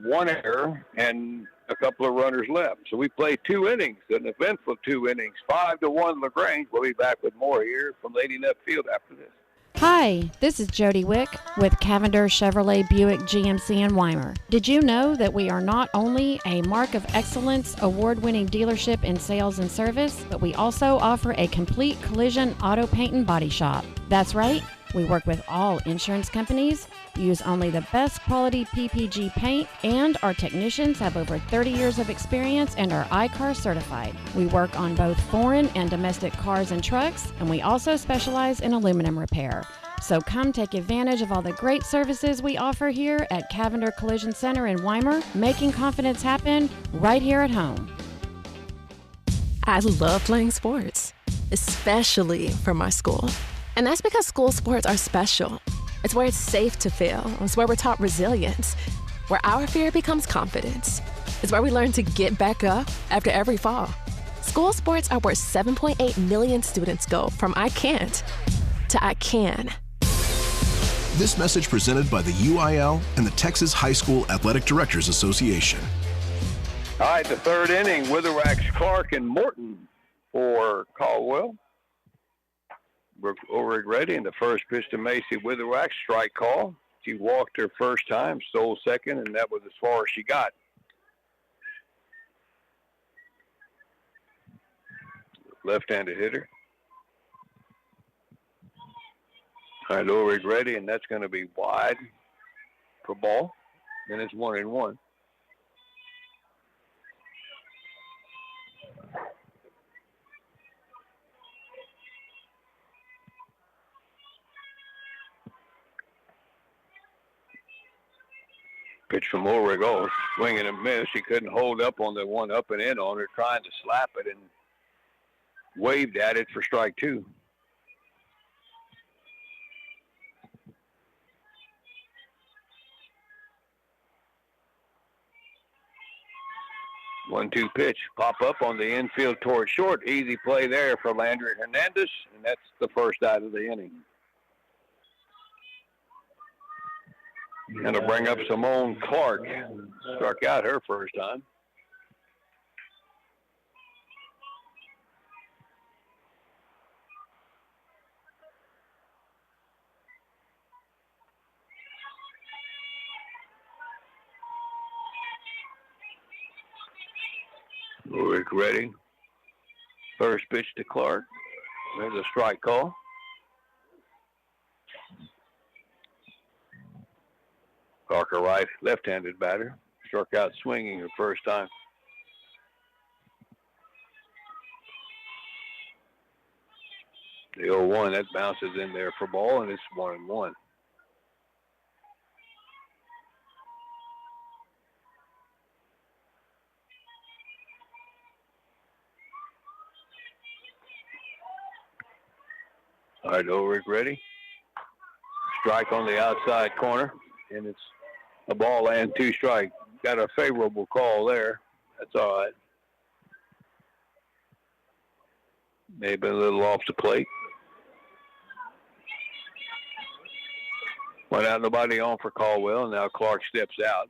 one error and a couple of runners left. So we played 2 innings, an eventful 2 innings. 5-1 LaGrange. We'll be back with more here from Lady Left Field after this. Hi, this is Jody Wick with Cavender Chevrolet Buick GMC in Weimar. Did you know that we are not only a Mark of Excellence award-winning dealership in sales and service, but we also offer a complete collision auto paint and body shop? That's right. We work with all insurance companies, use only the best quality PPG paint, and our technicians have over 30 years of experience and are I-CAR certified. We work on both foreign and domestic cars and trucks, and we also specialize in aluminum repair. So come take advantage of all the great services we offer here at Cavender Collision Center in Weimar, making confidence happen right here at home. I love playing sports, especially for my school. And that's because school sports are special. It's where it's safe to fail. It's where we're taught resilience, where our fear becomes confidence. It's where we learn to get back up after every fall. School sports are where 7.8 million students go from I can't to I can. This message presented by the UIL and the Texas High School Athletic Directors Association. All right, the third inning, Witherax, Clark, and Morton for Caldwell. Brooke Ulrich ready, and the first pitch to Macy Witherax, strike call. She walked her first time, stole second, and that was as far as she got. Left-handed hitter. All right, Ulrich ready, and that's going to be wide for ball. And it's 1-1. Pitch from Ulrich, swing and a miss. She couldn't hold up on the one up and in on her, trying to slap it, and waved at it for strike two. One-two pitch, pop up on the infield toward short. Easy play there for Landry Hernandez, and that's the first out of the inning. Going to bring up Simone Clark. Struck out her first time. Ulrich ready. First pitch to Clark. There's a strike call. Clark, a right, left-handed batter. Struck out swinging her first time. The 0-1, that bounces in there for ball, and it's 1-1. All right, Ulrich ready. Strike on the outside corner, and it's a ball and two strike. Got a favorable call there. That's all right. Maybe a little off the plate. Went out, nobody on for Caldwell, and now Clark steps out.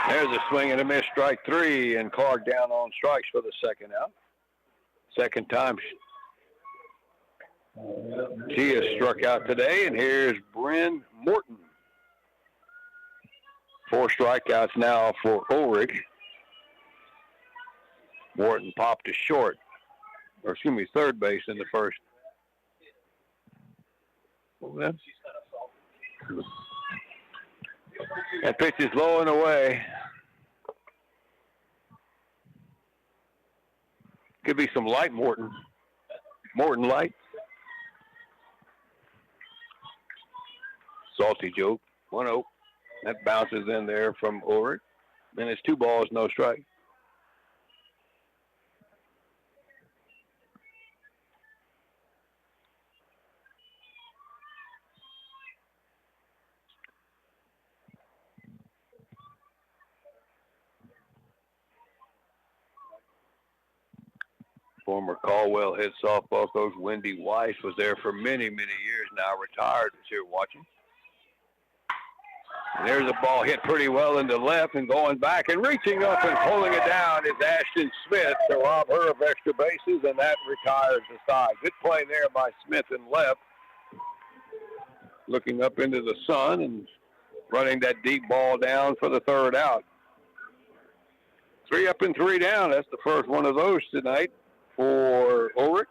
There's a swing and a miss, strike three, and Clark down on strikes for the second out. Second time she has struck out today, and here's Bryn Morton. 4 strikeouts now for Ulrich. Morton popped to short, or excuse me, third base in the first. That pitch is low and away. Could be some light Morton. Morton light. Salty joke. 1-0. That bounces in there from Ulrich. And it's 2 balls, no strike. Former Caldwell head softball coach Wendy Weiss was there for many, many years now, retired, is here watching. And there's a ball hit pretty well into left, and going back and reaching up and pulling it down is Ashton Smith to rob her of extra bases, and that retires the side. Good play there by Smith in left. Looking up into the sun and running that deep ball down for the third out. 3 up and 3 down. That's the first one of those tonight for Ulrich.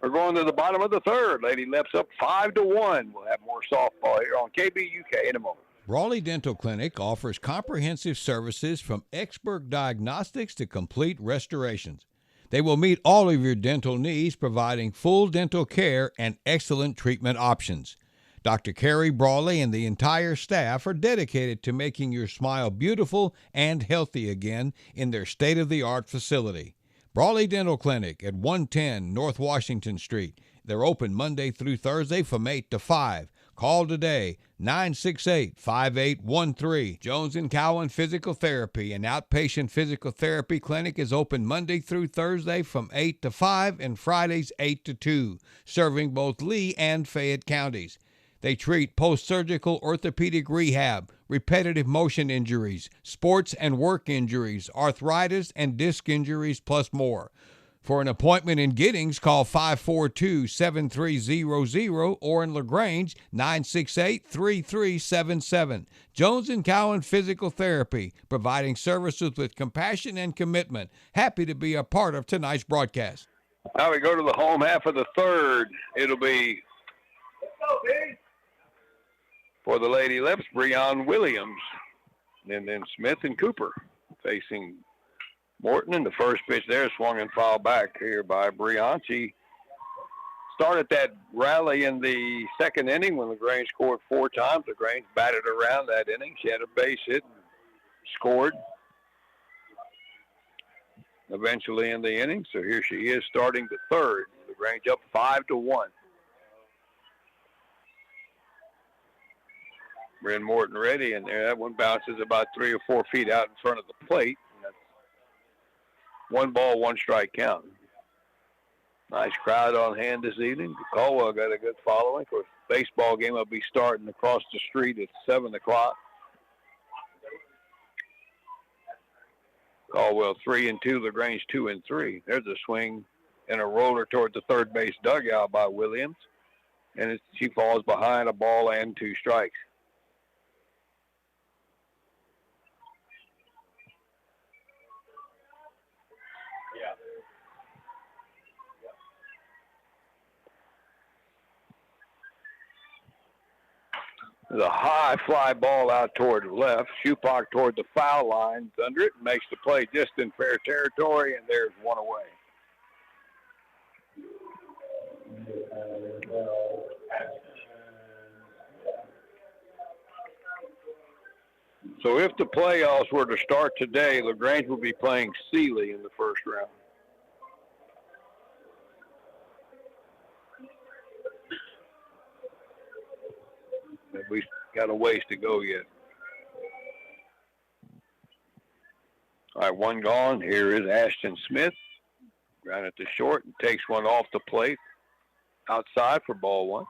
We're going to the bottom of the third. Lady Leps up 5-1. We'll have more softball here on KBUK in a moment. Raleigh Dental Clinic offers comprehensive services from expert diagnostics to complete restorations. They will meet all of your dental needs, providing full dental care and excellent treatment options. Dr. Carrie Brawley and the entire staff are dedicated to making your smile beautiful and healthy again in their state-of-the-art facility. Brawley Dental Clinic at 110 North Washington Street. They're open Monday through Thursday from 8 to 5. Call today, 968-5813. Jones & Cowan Physical Therapy, an outpatient physical therapy clinic, is open Monday through Thursday from 8 to 5 and Fridays 8 to 2, serving both Lee and Fayette counties. They treat post-surgical orthopedic rehab, repetitive motion injuries, sports and work injuries, arthritis and disc injuries, plus more. For an appointment in Giddings, call 542-7300 or in LaGrange, 968-3377. Jones & Cowan Physical Therapy, providing services with compassion and commitment. Happy to be a part of tonight's broadcast. Now we go to the home half of the third. It'll be for the Lady Leps, Breon Williams, and then Smith and Cooper facing Morton. And the first pitch there swung and fouled back here by Breon. She started that rally in the second inning when LaGrange scored 4 times. LaGrange batted around that inning. She had a base hit and scored eventually in the inning. So here she is starting the third. LaGrange up 5-1. Bryn Morton ready, and there that one bounces about 3 or 4 feet out in front of the plate. And that's 1 ball, 1 strike count. Nice crowd on hand this evening. Caldwell got a good following. Of course, baseball game will be starting across the street at 7 o'clock. Caldwell 3-2, LaGrange 2-3. There's a swing and a roller toward the third base dugout by Williams, and she falls behind a ball and 2 strikes. There's a high fly ball out toward the left. Shupak toward the foul line. Under it, makes the play just in fair territory, and there's 1 away. So if the playoffs were to start today, LaGrange will be playing Sealy in the first round. We got a ways to go yet. All right, 1 gone. Here is Ashton Smith. Ground at the short and takes one off the plate. Outside for ball 1.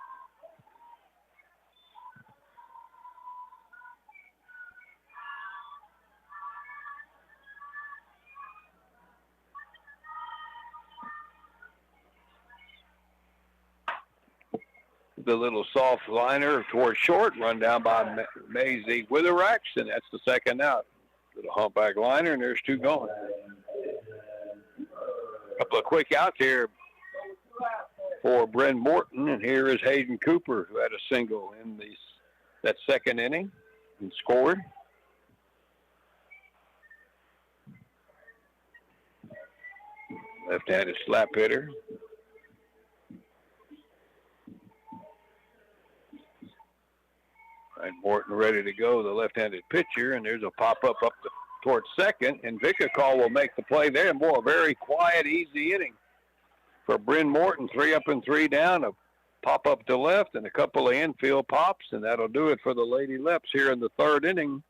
The little soft liner towards short, run down by Maisie Witherax, and that's the second out. Little humpback liner, and there's 2 gone. A couple of quick outs here for Bryn Morton, and here is Hayden Cooper, who had a single in that second inning and scored. Left-handed slap hitter. And Morton ready to go, the left-handed pitcher, and there's a pop-up towards second, and Vicacall will make the play there. And boy, a very quiet, easy inning for Bryn Morton. 3 up and 3 down, a pop-up to left, and a couple of infield pops, and that'll do it for the Lady Leps here in the third inning.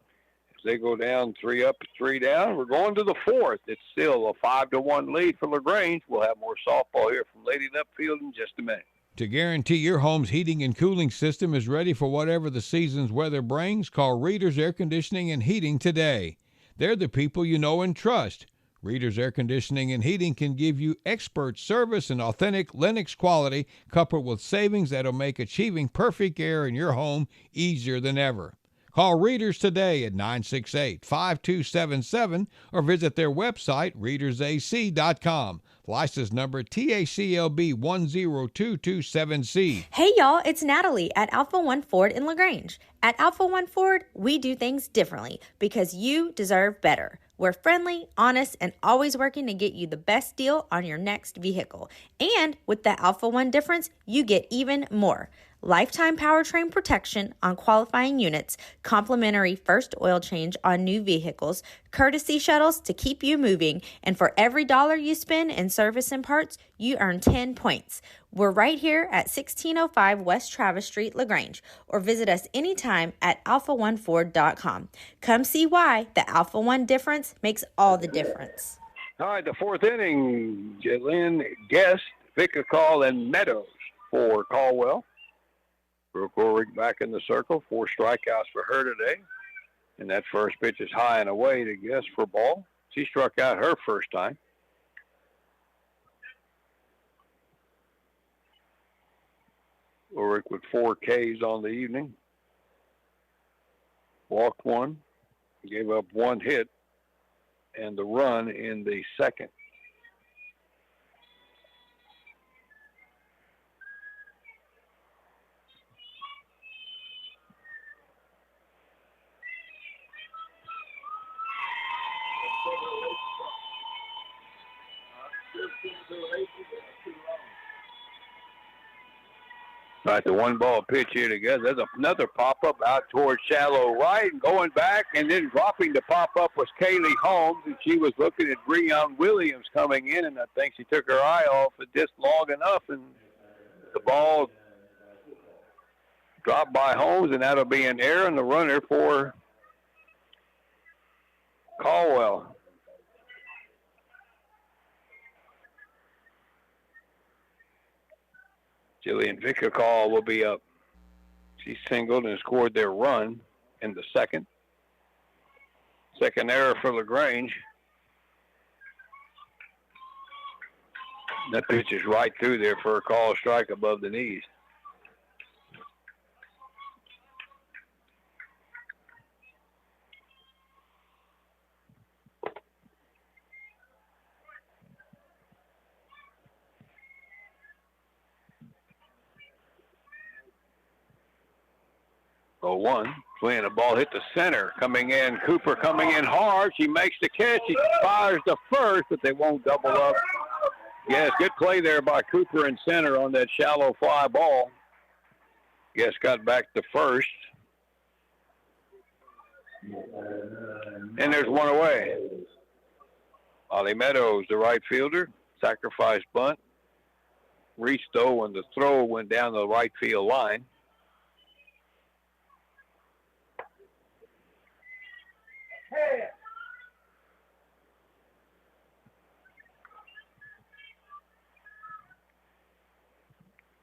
As they go down 3 up, 3 down, we're going to the fourth. It's still a 5-1 lead for LaGrange. We'll have more softball here from Lady Lep Field in just a minute. To guarantee your home's heating and cooling system is ready for whatever the season's weather brings, call Reader's Air Conditioning and Heating today. They're the people you know and trust. Reader's Air Conditioning and Heating can give you expert service and authentic Lennox quality, coupled with savings that'll make achieving perfect air in your home easier than ever. Call Readers today at 968-5277 or visit their website, readersac.com. License number TACLB 10227C. Hey y'all, it's Natalie at Alpha One Ford in LaGrange. At Alpha One Ford, we do things differently because you deserve better. We're friendly, honest, and always working to get you the best deal on your next vehicle. And with the Alpha One difference, you get even more. lifetime powertrain protection on qualifying units, complimentary first oil change on new vehicles, courtesy shuttles to keep you moving, and for every dollar you spend in service and parts, you earn 10 points. We're right here at 1605 West Travis Street, LaGrange, or visit us anytime at alpha1ford.com. Come see why the Alpha One difference makes all the difference. All right, the fourth inning, Jalen Guest, Vicacall, and Meadows for Caldwell. Brooke Ulrich back in the circle. 4 strikeouts for her today. And that first pitch is high and away to Guest for ball. She struck out her first time. Ulrich with 4 Ks on the evening. Walked 1, gave up 1 hit, and the run in the second. All right, the 1-ball pitch here together. There's another pop-up out towards shallow right and going back, and then dropping the pop-up was Kaylee Holmes, and she was looking at Breon Williams coming in, and I think she took her eye off it just long enough, and the ball dropped by Holmes, and that'll be an error and the runner for Caldwell. Jillian Vicacall will be up. She singled and scored their run in the second. Second error for LaGrange. That pitch is right through there for a call strike above the knees. Oh, 1. Swing, the ball hit the center. Coming in, Cooper coming in hard. She makes the catch. She fires to first, but they won't double up. Yes, good play there by Cooper in center on that shallow fly ball. Yes, got back to first. And there's 1 away. Ollie Meadows, the right fielder. Sacrifice bunt. Reached though when the throw went down the right field line.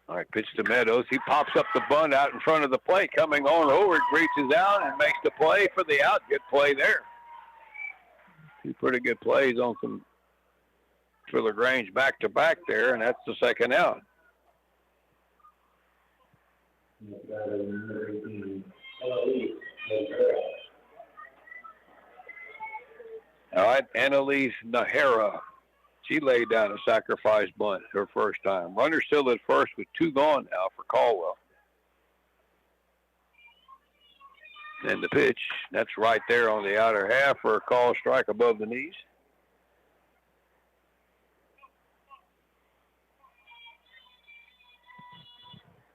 All right, pitch to Meadows. He pops up the bunt out in front of the plate. Coming on, Ulrich reaches out and makes the play for the out. Good play there. 2 pretty good plays on some for LaGrange back-to-back there, and that's the second out. All right, Annalise Nahara. She laid down a sacrifice bunt her first time. Runner still at first with 2 gone now for Caldwell. And the pitch, that's right there on the outer half for a call strike above the knees.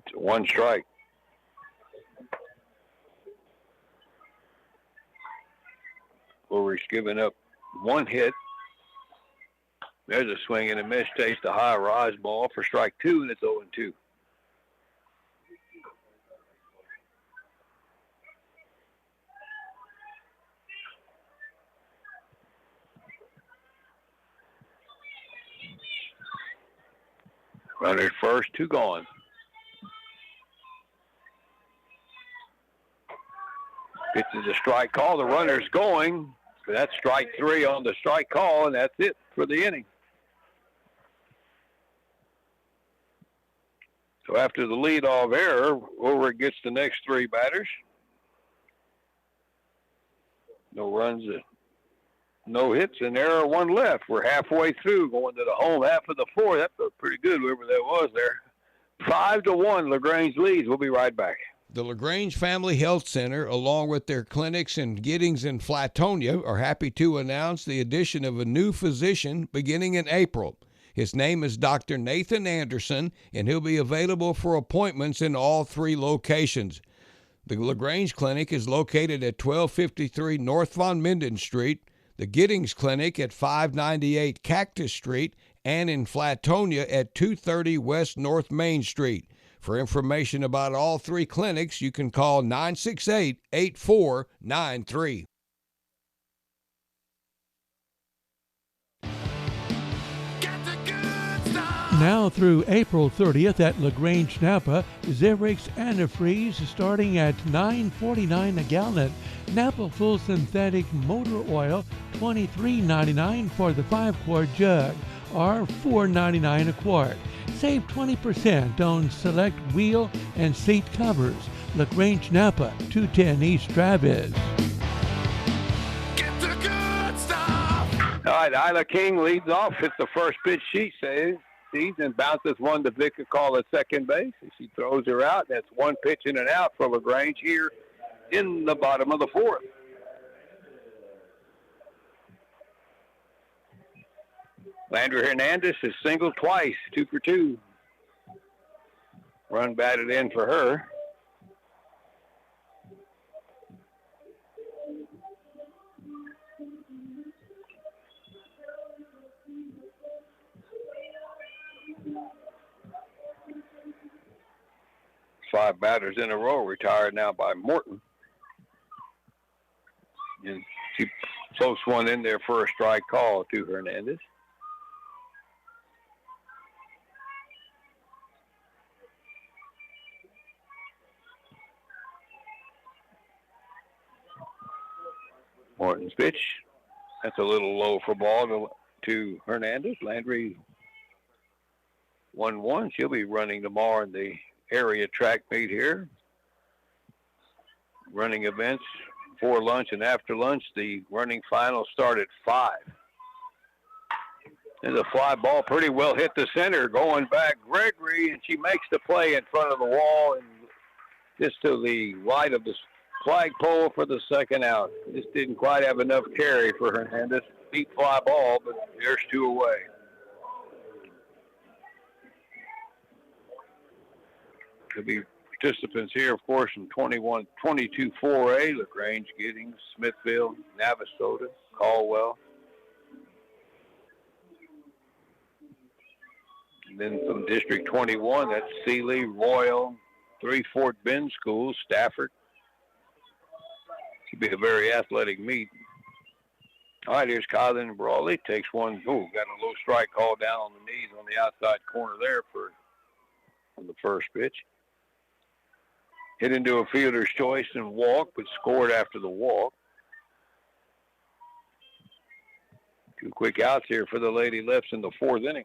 It's 1 strike. Ulrich's giving up 1 hit. There's a swing and a miss. Takes the high rise ball for strike 2, and it's 0-2. Runner first, 2 gone. Pitch is a strike call. The runner's going. That's strike 3 on the strike call, and that's it for the inning. So after the leadoff error, Ulrich gets the next 3 batters. No runs, no hits, and error, 1 left. We're halfway through, going to the home half of the 4th. That looked pretty good, whoever that was there. 5-1, LaGrange leads. We'll be right back. The LaGrange Family Health Center, along with their clinics in Giddings and Flatonia, are happy to announce the addition of a new physician beginning in April. His name is Dr. Nathan Anderson, and he'll be available for appointments in all 3 locations. The LaGrange Clinic is located at 1253 North Von Minden Street, the Giddings Clinic at 598 Cactus Street, and in Flatonia at 230 West North Main Street. For information about all 3 clinics, you can call 968-8493. Now through April 30th at LaGrange Napa, Zerix antifreeze starting at $9.49 a gallon. Napa Full Synthetic Motor Oil, $23.99 for the 5-quart jug, or $4.99 a quart. Save 20% on select wheel and seat covers. LaGrange Napa, 210 East Travis. Get the good stuff. All right, Isla King leads off. It's the first pitch she says. And bounces one to Vicka Call at second base. She throws her out. That's one pitch in and out for LaGrange here in the bottom of the 4th. Landry Hernandez is singled twice, 2 for 2. Run batted in for her. Five batters in a row retired now by Morton. And she floats one in there for a strike call to Hernandez. Morton's pitch. That's a little low for ball to Hernandez. Landry 1-1. She'll be running tomorrow in the area track meet here. Running events before lunch and after lunch. The running final start at 5. And the fly ball pretty well hit the center. Going back, Gregory, and she makes the play in front of the wall and just to the right of the flagpole for the second out. Just didn't quite have enough carry for Hernandez. Deep fly ball, but there's 2 away. There'll be participants here, of course, from 22 4A, LaGrange, Giddings, Smithfield, Navasota, Caldwell. And then from District 21, that's Sealy, Royal, 3 Fort Bend schools, Stafford. Should be a very athletic meet. All right, here's Colin Brawley. Takes one. Oh, got a low strike call down on the knees on the outside corner there on the first pitch. Hit into a fielder's choice and walk, but scored after the walk. 2 quick outs here for the Lady Leps in the 4th inning.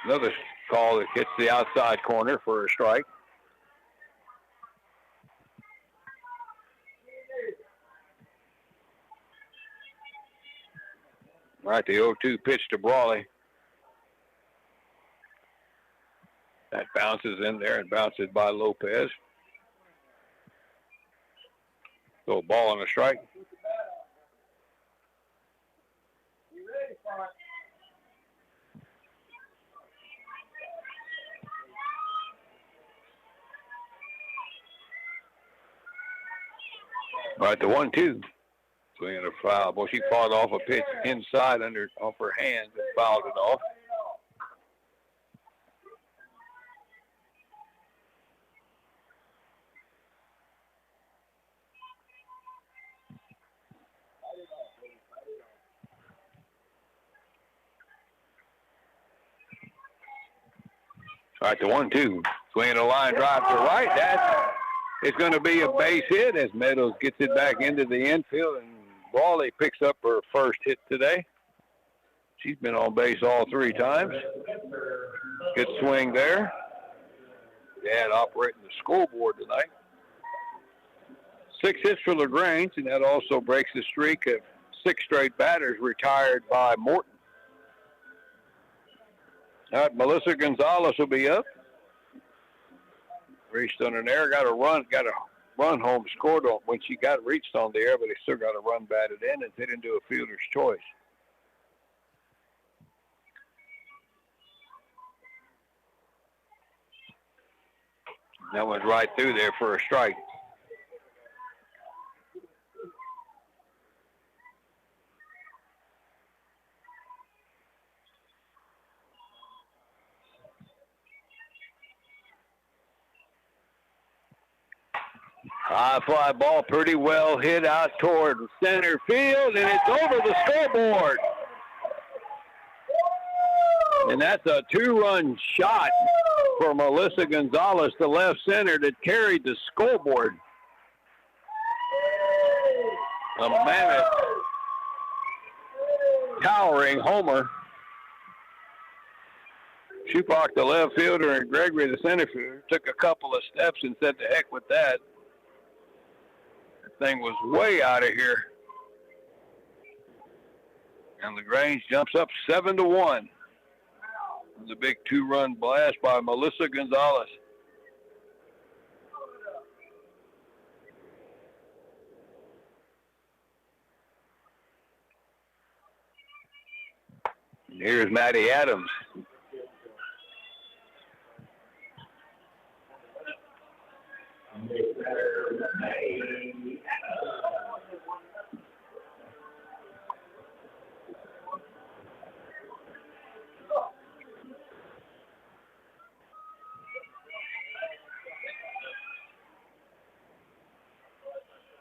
Another call that hits the outside corner for a strike. All right, the 0-2 pitch to Brawley. That bounces in there and bounces by Lopez. So ball and a strike. All right, the 1-2. Swinging a foul. Boy, she fought off a pitch inside off her hands and fouled it off. All right, the 1-2. Swinging a line drive to right. That is going to be a base hit as Meadows gets it back into the infield, and Brawley picks up her first hit today. She's been on base all 3 times. Good swing there. Dad operating the scoreboard tonight. 6 hits for LaGrange, and that also breaks the streak of 6 straight batters retired by Morton. All right, Melissa Gonzalez will be up. Reached on an error, got a run home scored on when she got reached on the air, but they still got a run batted in and hit into a fielder's choice. That one's right through there for a strike. High fly ball, pretty well hit out toward center field, and it's over the scoreboard. And that's a 2-run shot for Melissa Gonzalez, the left center, that carried the scoreboard. A mammoth, towering homer. Shupok, the left fielder, and Gregory, the center fielder, took a couple of steps and said, "The heck with that." Thing was way out of here. And LaGrange jumps up 7-1. The big 2-run blast by Melissa Gonzalez. And here's Maddie Adams.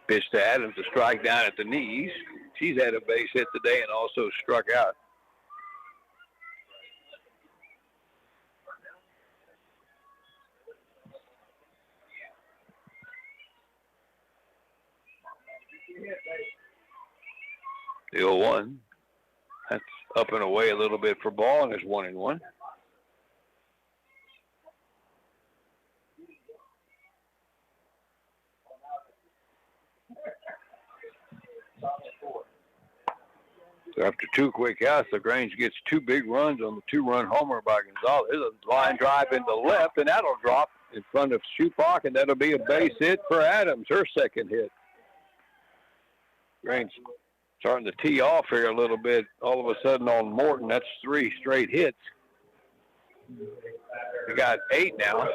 Pitch to Adams, a strike down at the knees. She's had a base hit today and also struck out. The 0-1. That's up and away a little bit for ball, and there's 1-1. So after 2 quick outs, LaGrange gets 2 big runs on the 2-run homer by Gonzalez. A line drive into left, and that'll drop in front of Shupok, and that'll be a base hit for Adams, her second hit. LaGrange starting to tee off here a little bit. All of a sudden on Morton, that's 3 straight hits. We got 8 now.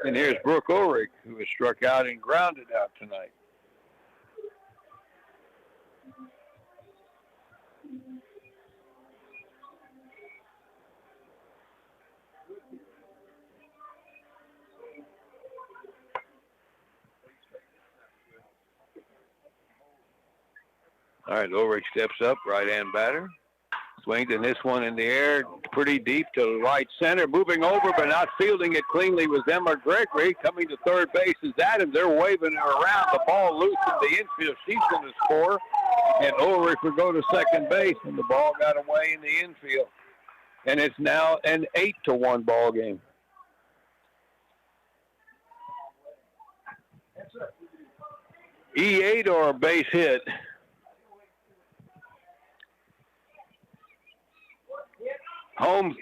And here's Brooke Ulrich, who has struck out and grounded out tonight. All right, Ulrich steps up, right-hand batter. Swings in this one in the air, pretty deep to right center. Moving over, but not fielding it cleanly was Emma Gregory. Coming to third base is Adams. They're waving her around. The ball loose in the infield. She's going to score. And Ulrich will go to second base, and the ball got away in the infield. And it's now an 8-1 ball game. E8 or a base hit?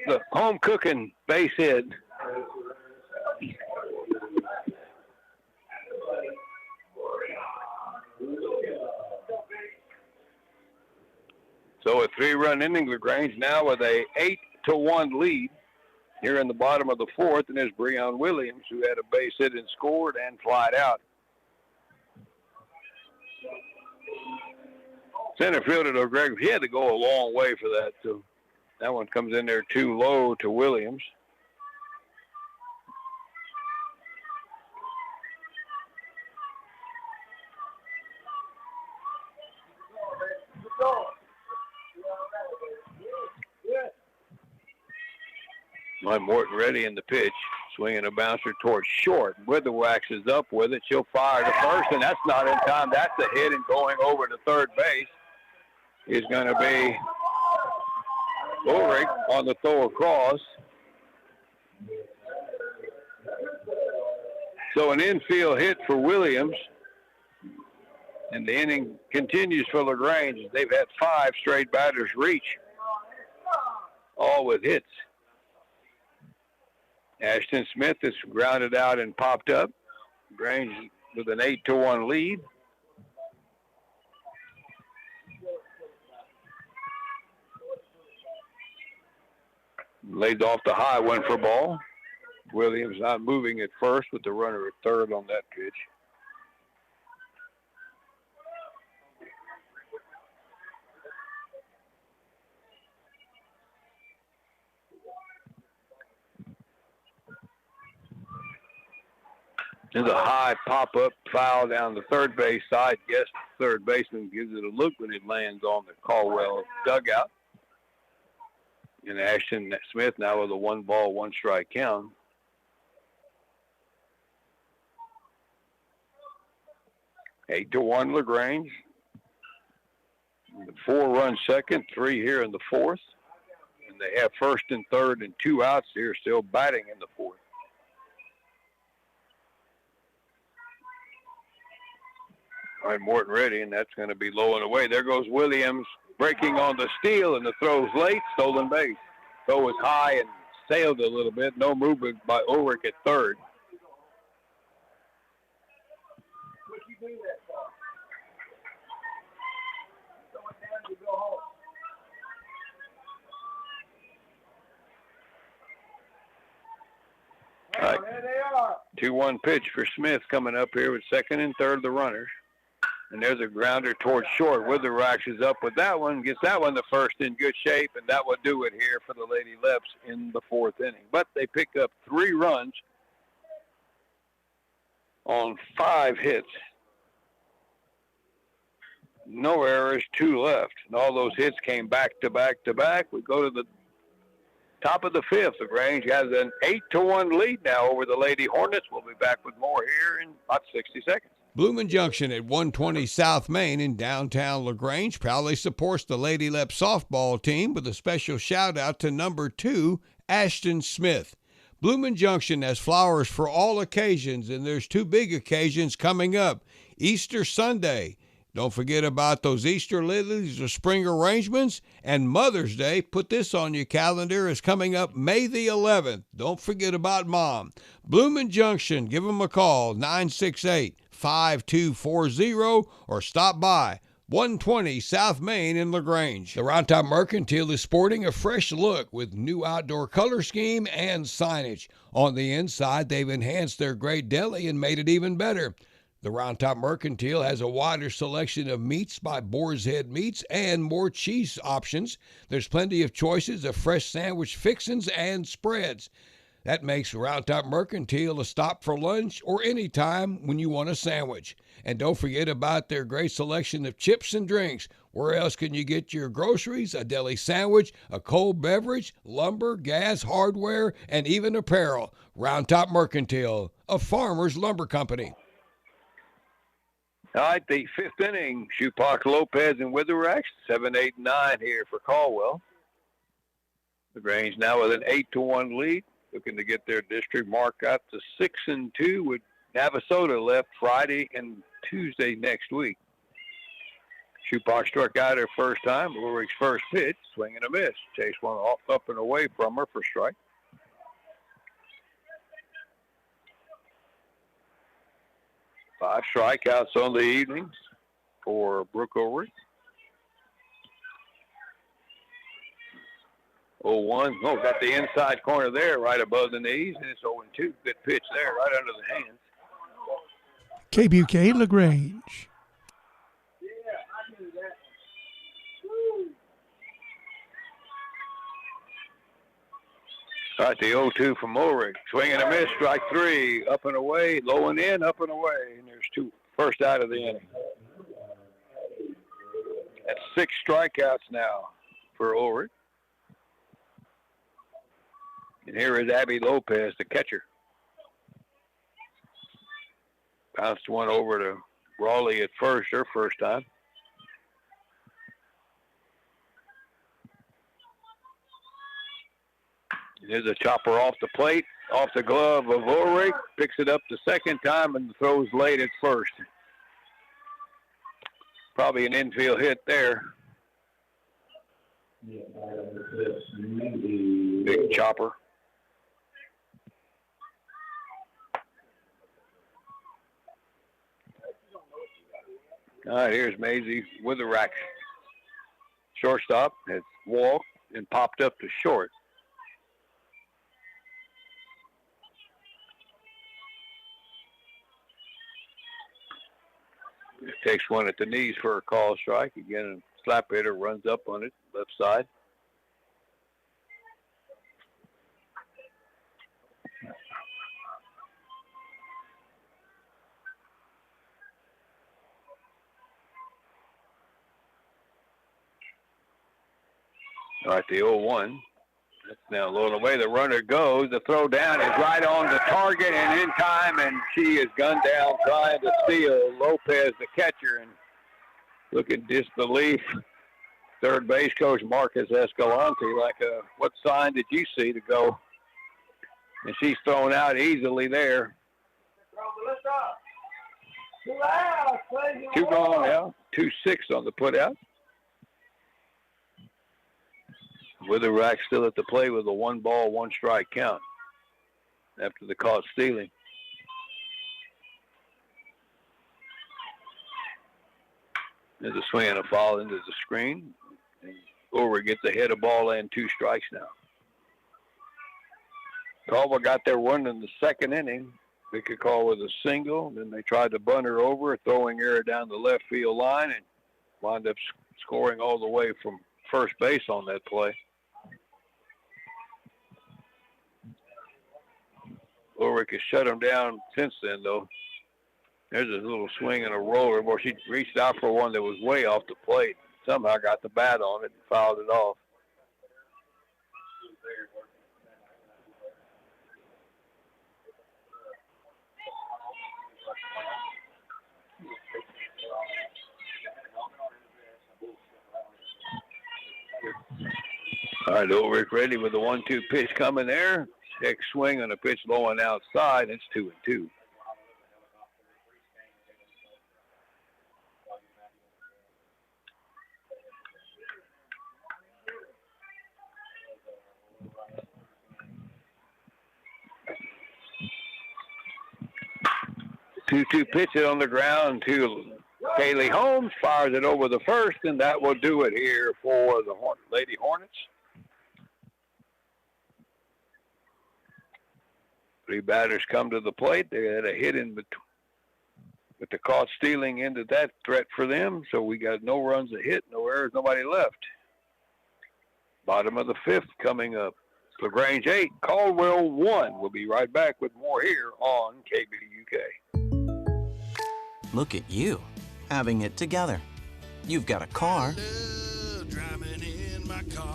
The home cooking base hit. So a 3-run inning, LaGrange now with a 8-1 lead here in the bottom of the 4th, and there's Breon Williams, who had a base hit and scored and flied out. Center fielder, though, Greg, he had to go a long way for that, too. That one comes in there too low to Williams. Mike Morton ready in the pitch, swinging a bouncer towards short. Witherwax is up with it. She'll fire to first, and that's not in time. That's a hit, and going over to third base is going to be Ulrich on the throw across. So an infield hit for Williams. And the inning continues for LaGrange. They've had 5 straight batters reach, all with hits. Ashton Smith is grounded out and popped up. LaGrange with an 8-1 lead. Laid off the high one for ball. Williams not moving at first with the runner at third on that pitch. There's a high pop-up foul down the third base side. Yes, the third baseman gives it a look when it lands on the Caldwell dugout. And Ashton Smith now with a 1-ball, 1-strike count. Eight to 1 LaGrange. 4-run second, 3 here in the fourth. And they have first and third and 2 outs here, still batting in the fourth. All right, Morton ready, and that's going to be low and away. There goes Williams, breaking on the steal, and the throw's late, stolen base. Throw was high and sailed a little bit. No movement by Ulrich at third. All right. 2-1 pitch for Smith coming up here with second and third of the runners. And there's a grounder towards short. Witheracks is up with that one. Gets that one the first in good shape, and that will do it here for the Lady Leps in the fourth inning. But they pick up 3 runs on 5 hits. No errors, 2 left. And all those hits came back to back to back. We go to the top of the fifth. LaGrange has an 8-1 lead now over the Lady Hornets. We'll be back with more here in about 60 seconds. Bloomin' Junction at 120 South Main in downtown LaGrange proudly supports the Lady Leps softball team with a special shout-out to number 2, Ashton Smith. Bloomin' Junction has flowers for all occasions, and there's 2 big occasions coming up. Easter Sunday. Don't forget about those Easter lilies or spring arrangements. And Mother's Day, put this on your calendar, is coming up May the 11th. Don't forget about Mom. Bloomin' Junction, give them a call, 968-5240, or stop by 120 South Main in LaGrange. The Round Top Mercantile is sporting a fresh look with new outdoor color scheme and signage. On the inside, they've enhanced their great deli and made it even better. The Round Top Mercantile has a wider selection of meats by Boar's Head Meats and more cheese options. There's plenty of choices of fresh sandwich fixins and spreads. That makes Round Top Mercantile a stop for lunch or any time when you want a sandwich. And don't forget about their great selection of chips and drinks. Where else can you get your groceries, a deli sandwich, a cold beverage, lumber, gas, hardware, and even apparel? Round Top Mercantile, a farmer's lumber company. All right, the fifth inning, Shupak, Lopez, and Witheracks, 7, 8, 9 here for Caldwell. LaGrange now with an 8-1 lead, looking to get their district mark out to 6-2 with Navasota left Friday and Tuesday next week. Shupak struck out her first time. Ulrich's first pitch, swing and a miss. Chase one off, up and away from her for strike. Five strikeouts on the evening for Brooke Ulrich. 0-1. Oh, got the inside corner there right above the knees, and it's 0-2. Good pitch there right under the hands. KBUK LaGrange. All right, the 0-2 from Ulrich. Swing and a miss, strike 3. Up and away, low and in, up and away. And there's 2. First out of the inning. That's 6 strikeouts now for Ulrich. And here is Abby Lopez, the catcher. Bounced one over to Raleigh at first, her first time. There's a chopper off the plate, off the glove of Ulrich. Picks it up the second time and throws late at first. Probably an infield hit there. Big chopper. All right, here's Maisie Witherack. Shortstop has walked and popped up to short. Takes one at the knees for a call strike. Again, a slap hitter runs up on it, left side. All right, the 0-1. That's now loaded away. The runner goes. The throw down is right on the target and in time, and she is gunned down trying to steal. Lopez, the catcher, and look at disbelief. Third base coach Marcus Escalante, like, what sign did you see to go? And she's thrown out easily there. 2 gone now. 2-6 on the putout. Witherack still at the plate with a 1-ball, 1-strike count after the caught stealing. There's a swing and a foul into the screen. And Over gets a hit, a ball, and 2 strikes now. Caldwell got their run in the second inning. They could call with a single. Then they tried to bunt her over, throwing her down the left field line, and wound up scoring all the way from first base on that play. Ulrich has shut him down since then, though. There's a little swing and a roller where she reached out for one that was way off the plate. Somehow got the bat on it and fouled it off. All right, Ulrich ready with the 1-2 pitch coming there. Check swing on a pitch low and outside. It's 2-2. Two-2 pitch it on the ground to Kaylee Holmes. Fires it over the first, and that will do it here for the Lady Hornets. 3 batters come to the plate. They had a hit in between, but the caught stealing into that threat for them. So we got no runs a hit, no errors, nobody left. Bottom of the 5th coming up. LaGrange 8, Caldwell 1. We'll be right back with more here on KVUK. Look at you, having it together. You've got a car.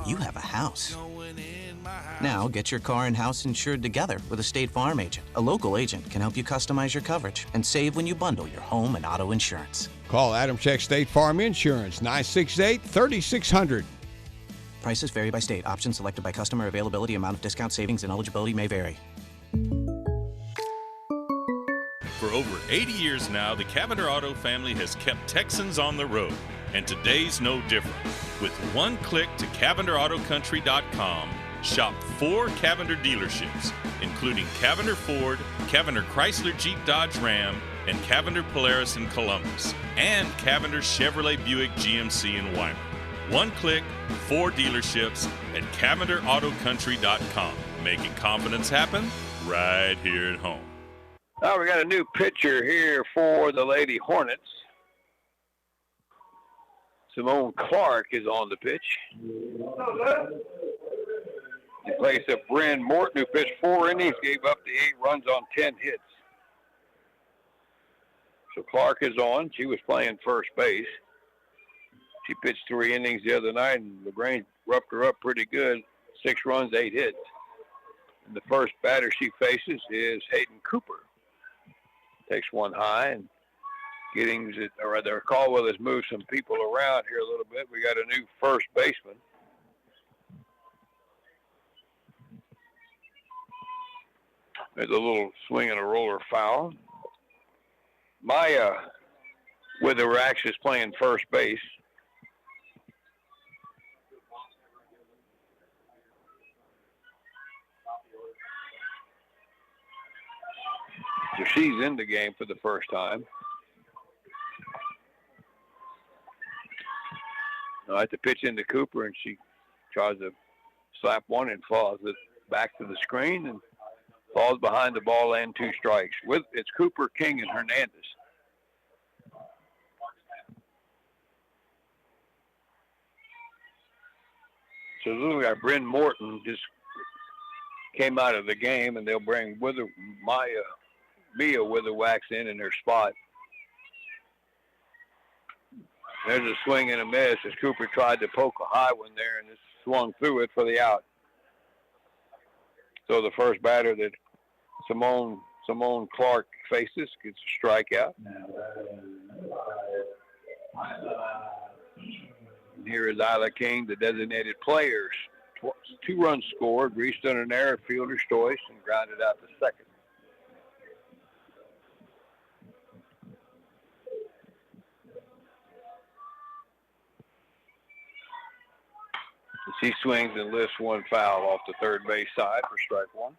You have a house. Now get your car and house insured together with a State Farm agent. A local agent can help you customize your coverage and save when you bundle your home and auto insurance. Call Adam Check State Farm Insurance, 968-3600. Prices vary by state. Options selected by customer. Availability, amount of discount, savings, and eligibility may vary. For over 80 years now, the Cavender Auto family has kept Texans on the road, and today's no different. With one click to CavenderAutoCountry.com, shop 4 Cavender dealerships, including Cavender Ford, Cavender Chrysler Jeep Dodge Ram, and Cavender Polaris in Columbus, and Cavender Chevrolet Buick GMC in Weimar. One click, 4 dealerships at CavenderAutoCountry.com, making confidence happen right here at home. Now we got a new pitcher here for the Lady Hornets. Simone Clark is on the pitch. In place of Bryn Morton, who pitched 4 innings, gave up the 8 runs on 10 hits. So Clark is on. She was playing first base. She pitched 3 innings the other night, and LaGrange roughed her up pretty good. 6 runs, 8 hits. And the first batter she faces is Hayden Cooper. Takes one high, and Giddings, or rather Caldwell has moved some people around here a little bit. We got a new first baseman. There's a little swing and a roller foul. Maya Witherack is playing first base. So she's in the game for the first time. All right, the pitch into Cooper, and she tries to slap one and falls it back to the screen and falls behind the ball and 2 strikes. It's Cooper, King, and Hernandez. So looking at Bryn Morton just came out of the game, and they'll bring Mia Witherwax in their spot. There's a swing and a miss as Cooper tried to poke a high one there and just swung through it for the out. So the first batter that Simone Clark faces gets a strikeout. Here is Isla King, the designated players. 2 runs scored, reached on an error, fielder's choice, and grounded out to second. He swings and lifts 1 foul off the third base side for strike 1.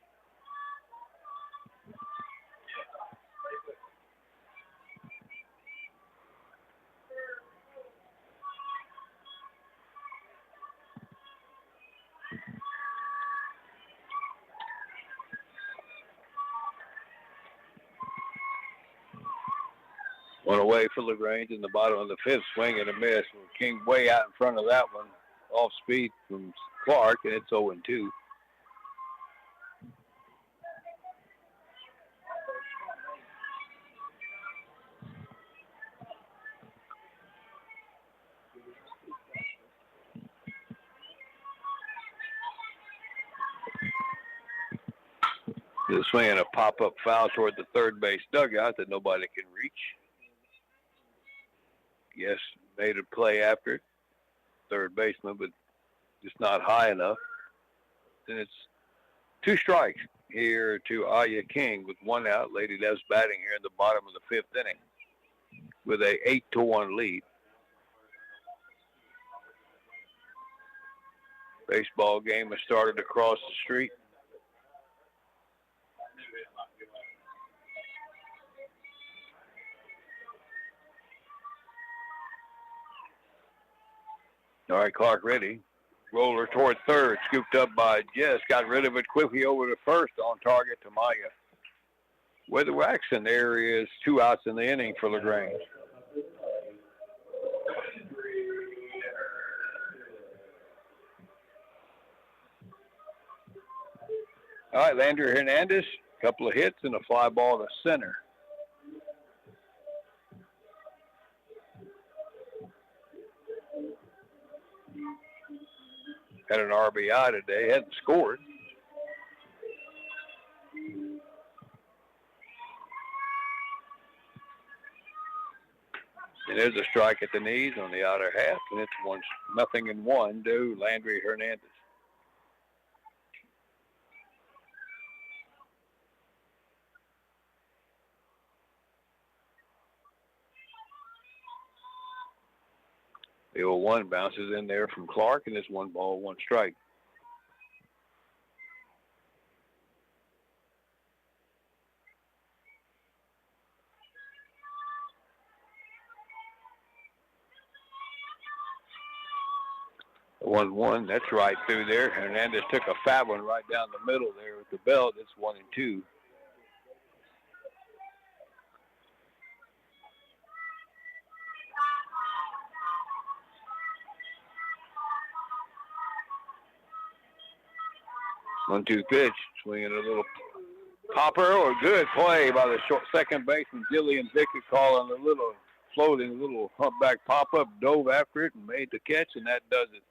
One away for LaGrange in the bottom of the 5th, swing and a miss. King way out in front of that one, off speed from Clark, and it's 0-2. The swing and a pop-up foul toward the third base dugout that nobody can reach. Yes, made a play after it. Third baseman, but just not high enough. Then it's 2 strikes here to Aya King with 1 out. Lady Leps batting here in the bottom of the 5th inning with a 8-1 lead. Baseball game has started across the street. All right, Clark ready. Roller toward third, scooped up by Jess. Got rid of it quickly over to first, on target to Maya Witherwax, and there is 2 outs in the inning for LaGrange. All right, Landry Hernandez, a couple of hits and a fly ball to center. Had an RBI today, hadn't scored. And there's a strike at the knees on the outer half, and it's 0-1 to Landry Hernandez. The 0-1 bounces in there from Clark, and it's 1 ball, 1 strike. The 1-1, that's right through there. Hernandez took a fat one right down the middle there with the belt. It's 1-2. One-two pitch, swinging a little popper, or good play by the short second baseman Jillian Vickett, calling a little floating, little humpback pop-up, dove after it and made the catch, and that does it.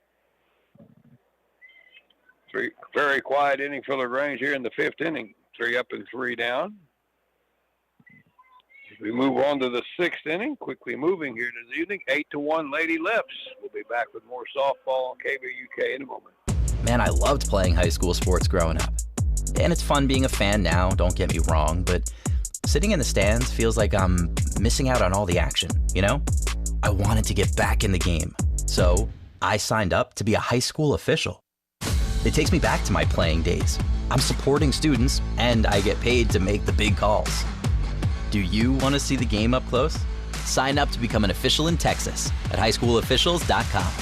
Very quiet inning for LaGrange here in the 5th inning. 3 up and 3 down. We move on to the 6th inning, quickly moving here this evening. 8-1 Lady Leps. We'll be back with more softball on KVUK in a moment. Man, I loved playing high school sports growing up. And it's fun being a fan now, don't get me wrong, but sitting in the stands feels like I'm missing out on all the action, you know? I wanted to get back in the game, so I signed up to be a high school official. It takes me back to my playing days. I'm supporting students, and I get paid to make the big calls. Do you want to see the game up close? Sign up to become an official in Texas at highschoolofficials.com.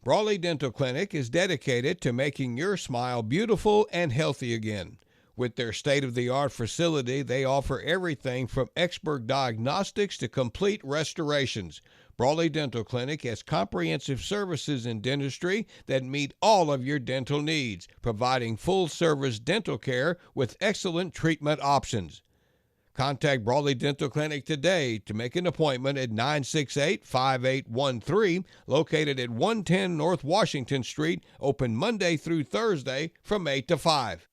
Brawley Dental Clinic is dedicated to making your smile beautiful and healthy again. With their state-of-the-art facility, they offer everything from expert diagnostics to complete restorations. Brawley Dental Clinic has comprehensive services in dentistry that meet all of your dental needs, providing full-service dental care with excellent treatment options. Contact Brawley Dental Clinic today to make an appointment at 968-5813, located at 110 North Washington Street, open Monday through Thursday from 8 to 5.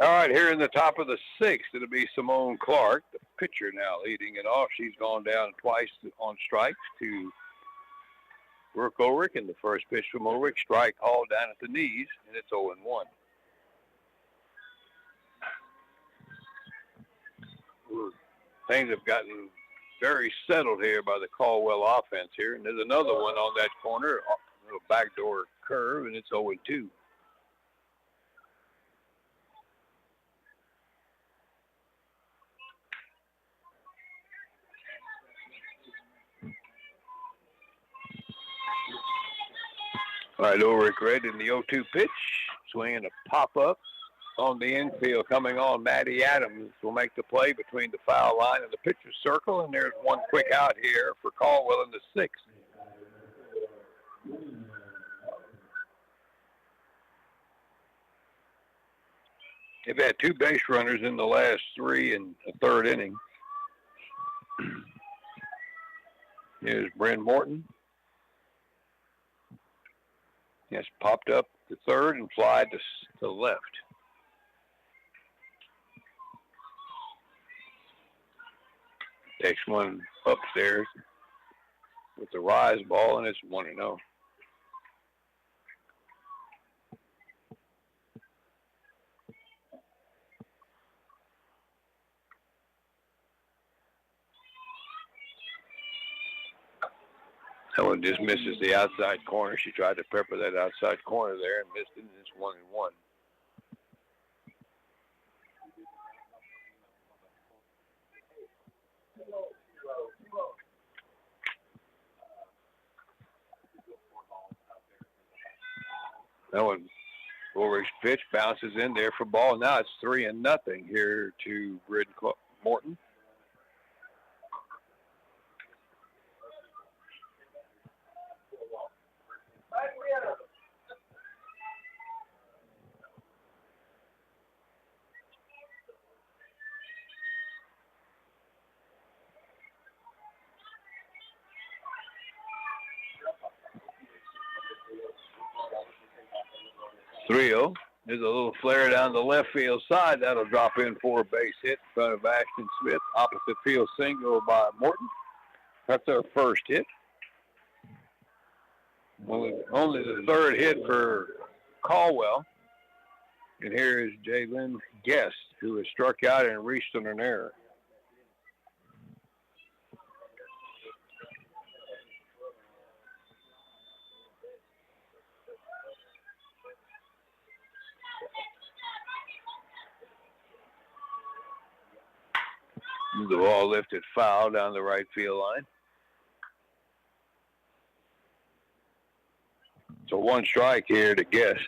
All right, here in the top of the sixth, it'll be Simone Clark, the pitcher now leading it off. She's gone down twice on strikes to Brooke Ulrich, and the first pitch from Ulrich, strike hauled down at the knees, and it's 0-1. Things have gotten very settled here by the Caldwell offense here, and there's another one on that corner, a little backdoor curve, and it's 0-2. All right, Ulrich ready in the 0-2 pitch, swinging a pop-up on the infield. Coming on, Maddie Adams will make the play between the foul line and the pitcher's circle, and there's one quick out here for Caldwell in the sixth. They've had two base runners in the last three and a third inning. Here's Bryn Morton. Yes, popped up to third and fly to left. Takes one upstairs with the rise ball, and it's 1-0. That one just misses the outside corner. She tried to pepper that outside corner there and missed it, and it's 1-1. That one, Ulrich's pitch bounces in there for ball. Now it's 3-0 here to Bryn Morton. There's a little flare down the left field side. That'll drop in for a base hit in front of Ashton Smith. Opposite field single by Morton. That's our first hit. Only the third hit for Caldwell. And here is Jalen Guest, who has struck out and reached on an error. The ball lifted foul down the right field line. So one strike here to Guest.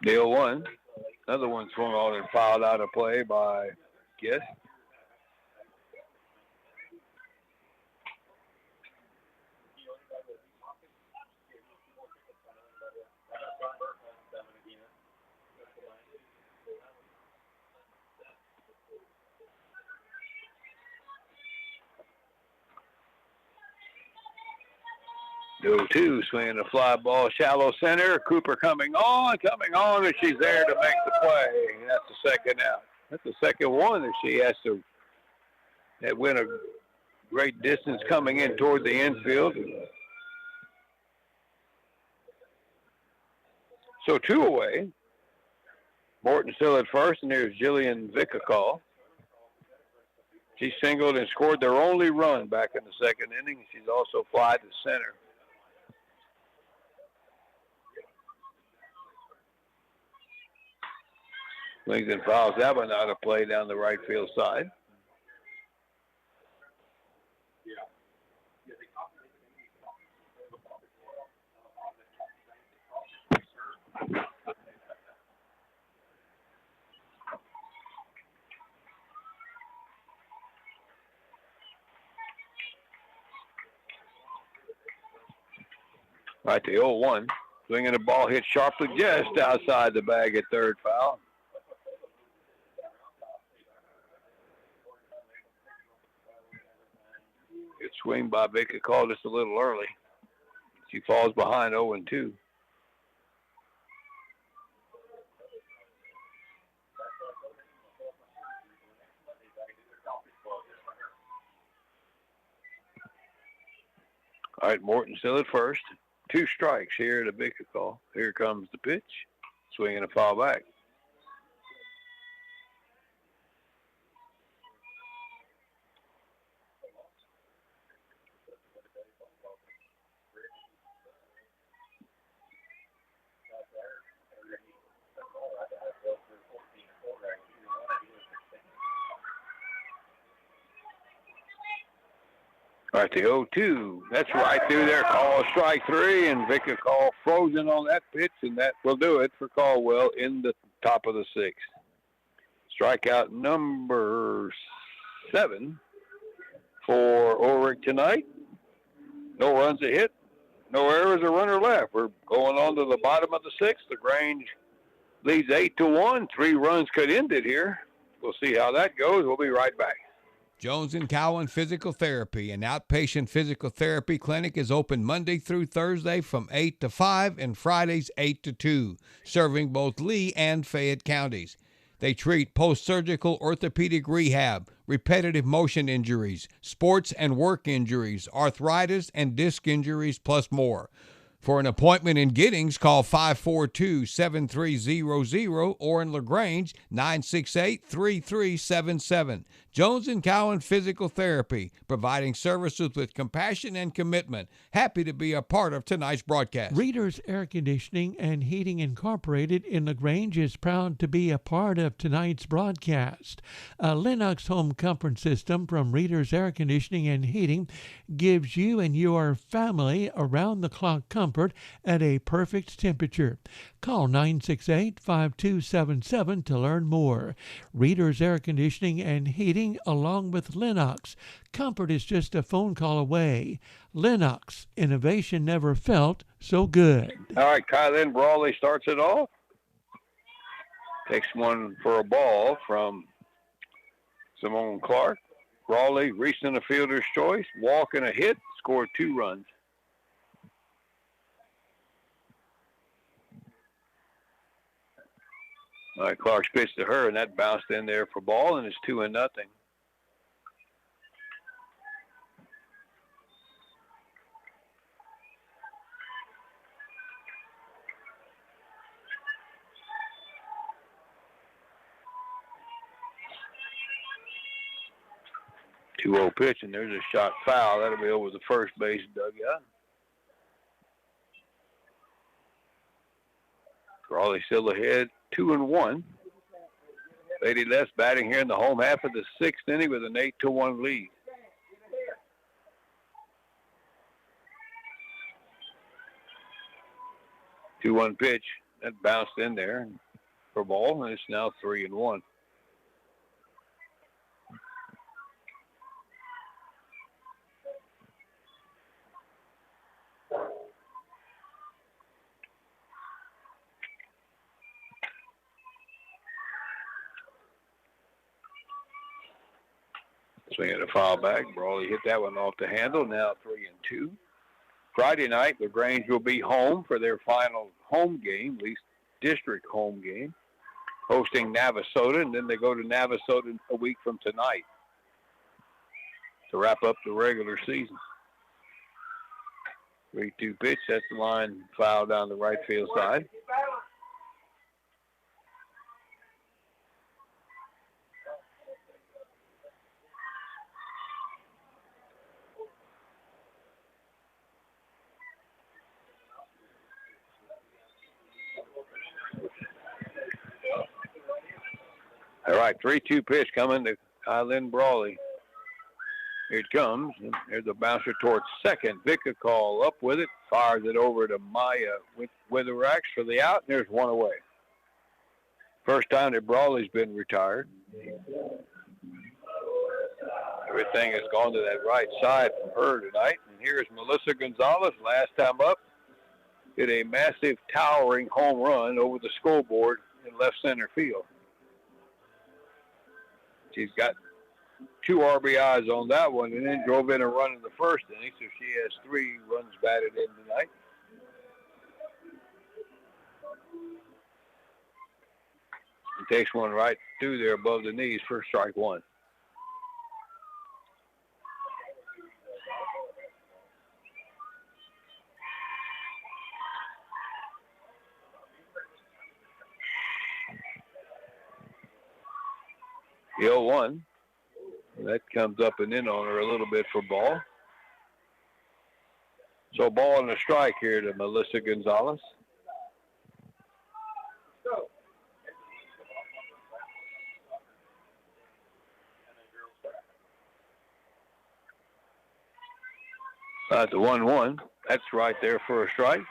Deal one. Another one swung on and fouled out of play by Guest. The 0-2, swinging a fly ball, shallow center. Cooper coming on, and she's there to make the play. And that's the second out. That's the second one that she has to win a great distance coming in toward the infield. So 2 away. Morton still at first, and there's Jillian Vicacall. She singled and scored their only run back in the second inning. She's also flied to center. Swings and fouls that one out of play down the right field side. Right, the 0-1. Swinging the ball hit sharply just outside the bag at third foul. Good swing by Baker, called just a little early. She falls behind 0-2. All right, Morton still at first. 2 strikes here to Baker call. Here comes the pitch. Swing and a foul back. All right, the 0-2. That's right through there. Call strike 3, and Vicker call frozen on that pitch, and that will do it for Caldwell in the top of the 6th. Strikeout number 7 for Ulrich tonight. No runs a hit, no errors, a runner left. We're going on to the bottom of the 6th. LaGrange leads 8-1. 3 runs could end it here. We'll see how that goes. We'll be right back. Jones and Cowan Physical Therapy, an outpatient physical therapy clinic, is open Monday through Thursday from 8 to 5 and Fridays 8 to 2, serving both Lee and Fayette counties. They treat post-surgical orthopedic rehab, repetitive motion injuries, sports and work injuries, arthritis and disc injuries, plus more. For an appointment in Giddings, call 542-7300 or in LaGrange, 968-3377. Jones & Cowan Physical Therapy, providing services with compassion and commitment. Happy to be a part of tonight's broadcast. Reader's Air Conditioning and Heating Incorporated in LaGrange is proud to be a part of tonight's broadcast. A Lennox home comfort system from Reader's Air Conditioning and Heating gives you and your family around-the-clock comfort at a perfect temperature. Call 968-5277 to learn more. Reader's Air Conditioning and Heating along with Lennox. Comfort is just a phone call away. Lennox, innovation never felt so good. All right, Kylan Brawley starts it off. Takes one for a ball from Simone Clark. Brawley reached in the fielder's choice, walk and a hit, scored 2 runs. All right, Clark's pitch to her, and that bounced in there for ball, and it's 2-0. 2-0 pitch, and there's a shot foul. That'll be over the first base dugout. Crawley still ahead, 2-1. Lady Leps batting here in the home half of the 6th inning with an 8-1 lead. Two-one pitch. That bounced in there for ball, and it's now 3-1. Swinging a foul back. Brawley hit that one off the handle. Now 3-2. Friday night, LaGrange will be home for their final home game, at least district home game, hosting Navasota, and then they go to Navasota a week from tonight to wrap up the regular season. 3-2 pitch. That's the line foul down the right field side. All right, 3-2 pitch coming to Kylan Brawley. Here it comes. There's a bouncer towards second. Vicacall up with it. Fires it over to Maya with Witherax for the out, and there's one away. First time that Brawley's been retired. Everything has gone to that right side from her tonight. And here's Melissa Gonzalez, last time up. Hit a massive, towering home run over the scoreboard in left center field. She's got 2 RBIs on that one and then drove in a run in the first inning, so she has 3 runs batted in tonight. And takes one right through there above the knees for strike 1. The 0-1. That comes up and in on her a little bit for ball. So ball and a strike here to Melissa Gonzalez. That's the 1-1. That's right there for a strike.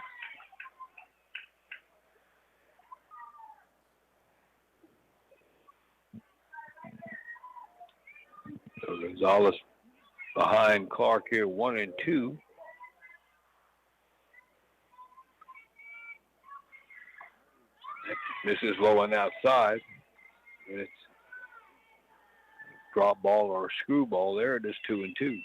So Gonzalez behind Clark here, 1 and 2. This is low and outside. And it's drop ball or screwball there. It is 2 and 2.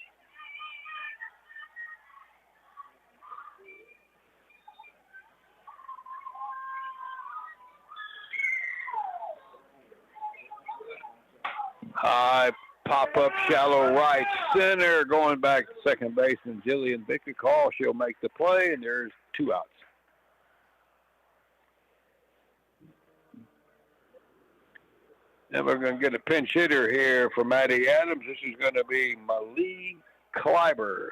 High pop-up, shallow right center, going back to second baseman Jillian Vicacall. She'll make the play, and there's 2 outs. Then we're going to get a pinch hitter here for Maddie Adams. This is going to be Malie Kleiber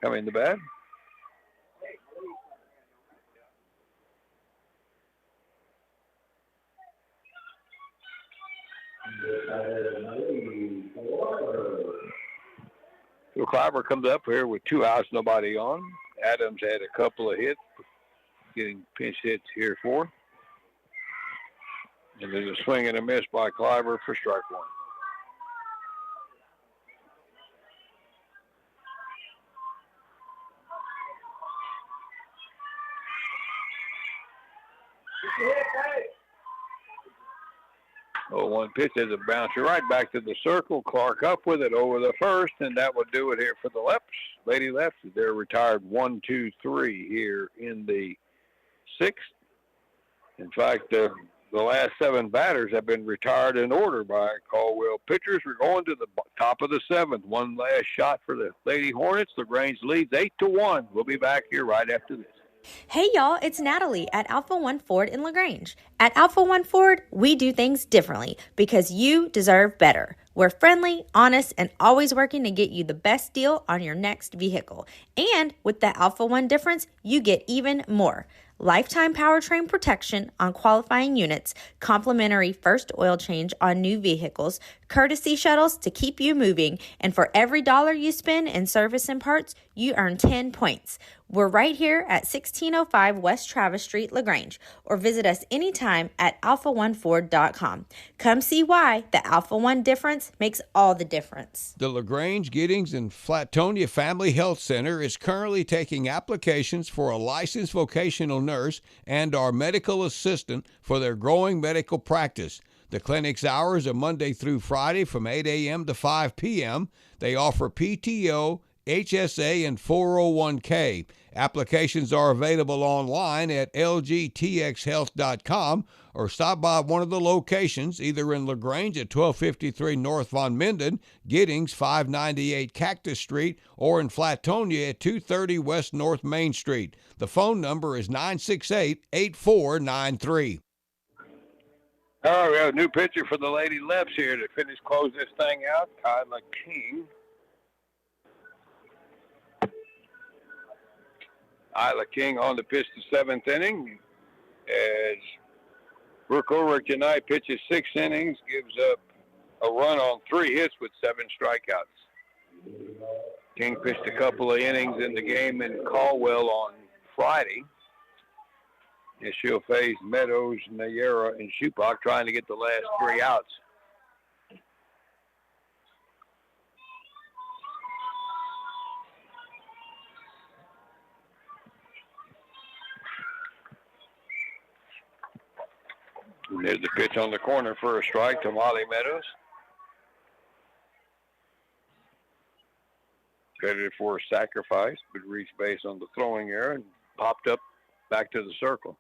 coming to bat. So Kleiber comes up here with 2 outs, nobody on. Adams had a couple of hits, getting pinch hits here for. And there's a swing and a miss by Kleiber for strike 1. Oh, 1 pitch is a bouncer right back to the circle. Clark up with it over the first, and that will do it here for the Leps. Lady Leps, they're retired 1, 2, 3 here in the 6th. In fact, the last 7 batters have been retired in order by Caldwell pitchers. We're going to the top of the 7th. One last shot for the Lady Hornets. LaGrange leads 8-1. We'll be back here right after this. Hey y'all, it's Natalie at Alpha One Ford in LaGrange. At Alpha One Ford, we do things differently because you deserve better. We're friendly, honest, and always working to get you the best deal on your next vehicle. And with the Alpha One difference, you get even more. Lifetime powertrain protection on qualifying units, complimentary first oil change on new vehicles, courtesy shuttles to keep you moving, and for every $1 you spend in service and parts, you earn 10 points. We're right here at 1605 West Travis Street, LaGrange, or visit us anytime at alpha1ford.com. Come see why the Alpha One difference makes all the difference. The LaGrange, Giddings, and Flatonia Family Health Center is currently taking applications for a licensed vocational nurse and our medical assistant for their growing medical practice. The clinic's hours are Monday through Friday from 8 a.m. to 5 p.m. They offer PTO, HSA, and 401k. Applications are available online at lgtxhealth.com or stop by one of the locations, either in LaGrange at 1253 North Von Minden, Giddings 598 Cactus Street, or in Flatonia at 230 West North Main Street. The phone number is 968-8493. All right, we have a new pitcher for the Lady Leps here to close this thing out. Kyla King. Isla King on the pitch the 7th inning as Brooke Ulrich tonight pitches 6 innings, gives up a run on 3 hits with 7 strikeouts. King pitched a couple of innings in the game in Caldwell on Friday. And she'll face Meadows, Nayera, and Shupak trying to get the last 3 outs. And there's the pitch on the corner for a strike to Molly Meadows. Credited for a sacrifice, but reached base on the throwing error and popped up back to the circle.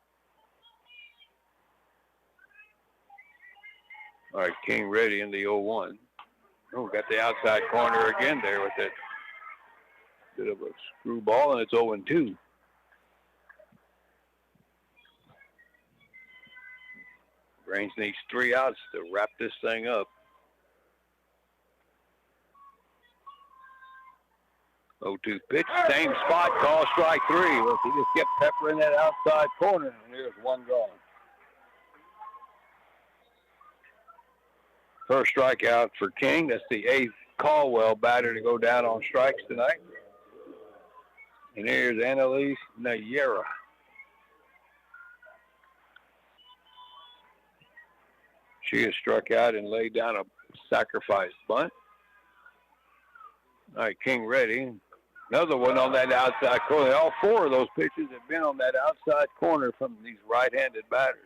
All right, King ready in the 0-1. Oh, got the outside corner again there with that bit of a screwball, and it's 0-2. Grange needs 3 outs to wrap this thing up. 0-2 pitch, same spot, call strike 3. Well, he just kept peppering that outside corner, and there's one gone. First strikeout for King. That's the 8th Caldwell batter to go down on strikes tonight. And here's Annalise Nayera. She has struck out and laid down a sacrifice bunt. All right, King ready. Another one on that outside corner. All 4 of those pitches have been on that outside corner from these right-handed batters.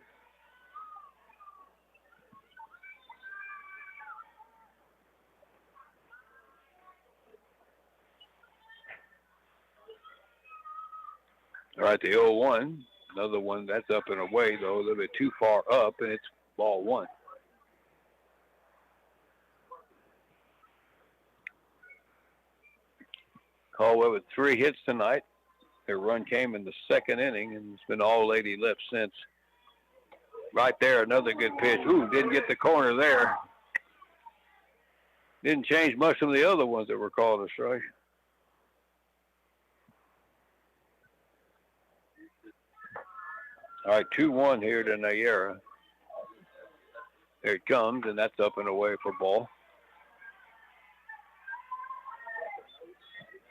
All right, the 0-1. Another one that's up and away, though, a little bit too far up, and it's ball 1. Caldwell with 3 hits tonight. Their run came in the 2nd inning, and it's been all Lady Leps since. Right there, another good pitch. Ooh, didn't get the corner there. Didn't change much from the other ones that were called a strike. All right, 2-1 here to Nayera. There it comes, and that's up and away for ball.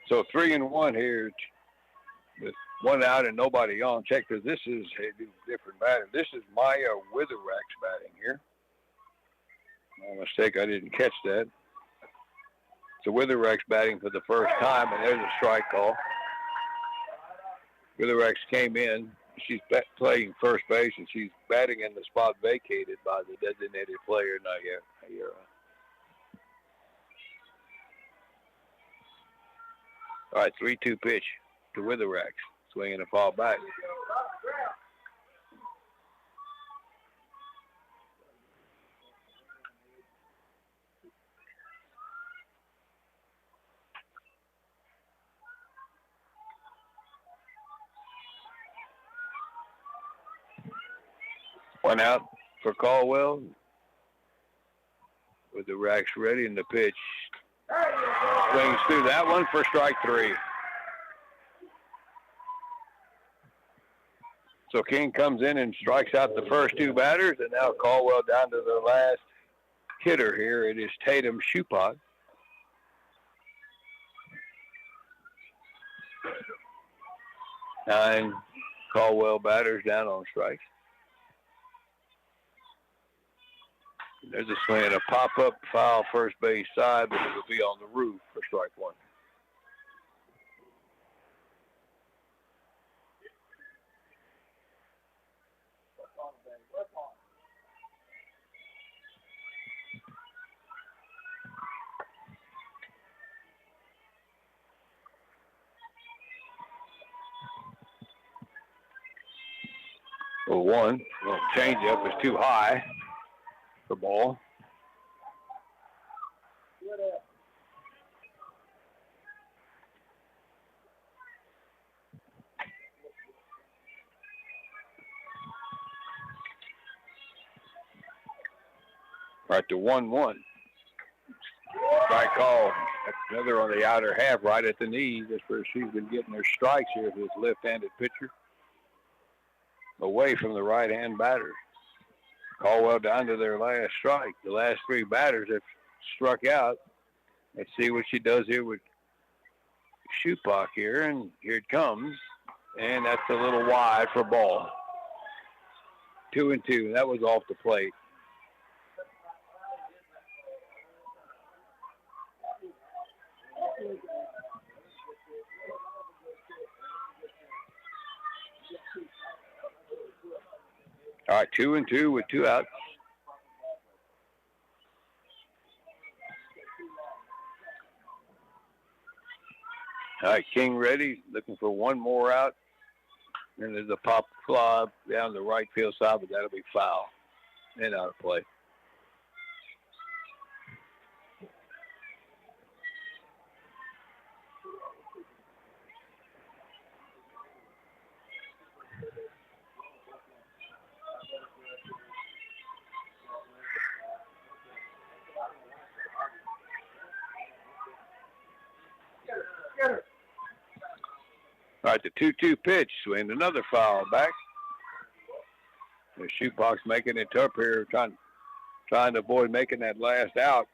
So 3-1 here with 1 out and nobody on. Check this. This is a different batter. This is Maya Witherax batting here. My mistake, I didn't catch that. So Witherax batting for the first time, and there's a strike call. Witherax came in. She's playing first base, and she's batting in the spot vacated by the designated player, Nayera. All right, 3-2 pitch to Witherax. Swing and a fall back. One out for Caldwell. Witherax ready in the pitch. Swings through that one for strike 3. So King comes in and strikes out the first 2 batters, and now Caldwell down to the last hitter here. It is Tatum Shupak. Nine Caldwell batters down on strikes. There's a swing and a pop-up foul first base side, but it will be on the roof for strike 1. Well, 1. Well, change up is too high. The ball. Right to 1-1. Strike call. That's another on the outer half, right at the knees. That's where she's been getting her strikes here, this left-handed pitcher. Away from the right-hand batter. Caldwell down to their last strike. The last three batters have struck out. Let's see what she does here with Shupak here, and here it comes. And that's a little wide for ball. 2-2. That was off the plate. All right, 2-2 with 2 outs. All right, King ready, looking for one more out. And there's a pop fly down the right field side, but that'll be foul and out of play. All right, the 2-2 pitch, and another foul back. The shootbox making it tough here, trying to avoid making that last out.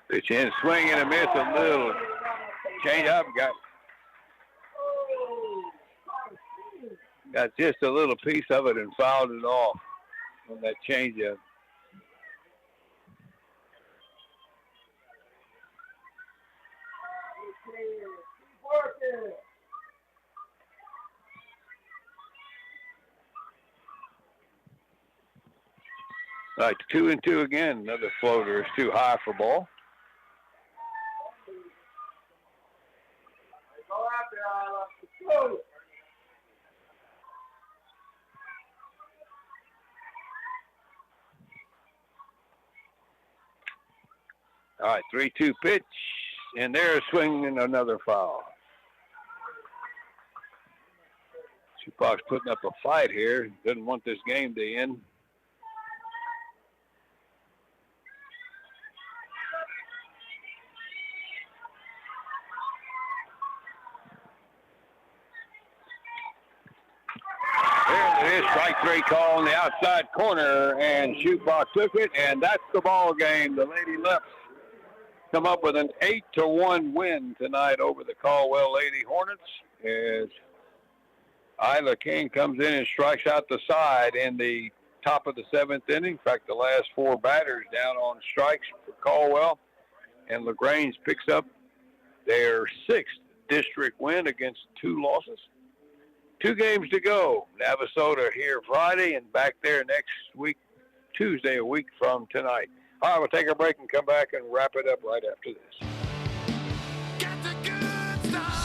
Pitch in, swing and a miss, a little change up, got just a little piece of it and fouled it off on that changeup. All right, 2-2 again. Another floater is too high for ball. All right, 3-2 pitch, and there's swinging another foul. Tupac's putting up a fight here. Doesn't want this game to end. There it is, strike three call on the outside corner, and Shupak took it, and that's the ball game. The Lady Leps come up with an 8-1 win tonight over the Caldwell Lady Hornets as Isla King comes in and strikes out the side in the top of the 7th inning. In fact, the last 4 batters down on strikes for Caldwell, and LaGrange picks up their 6th district win against 2 losses. 2 games to go. Navasota here Friday and back there next week, Tuesday, a week from tonight. All right, we'll take a break and come back and wrap it up right after this.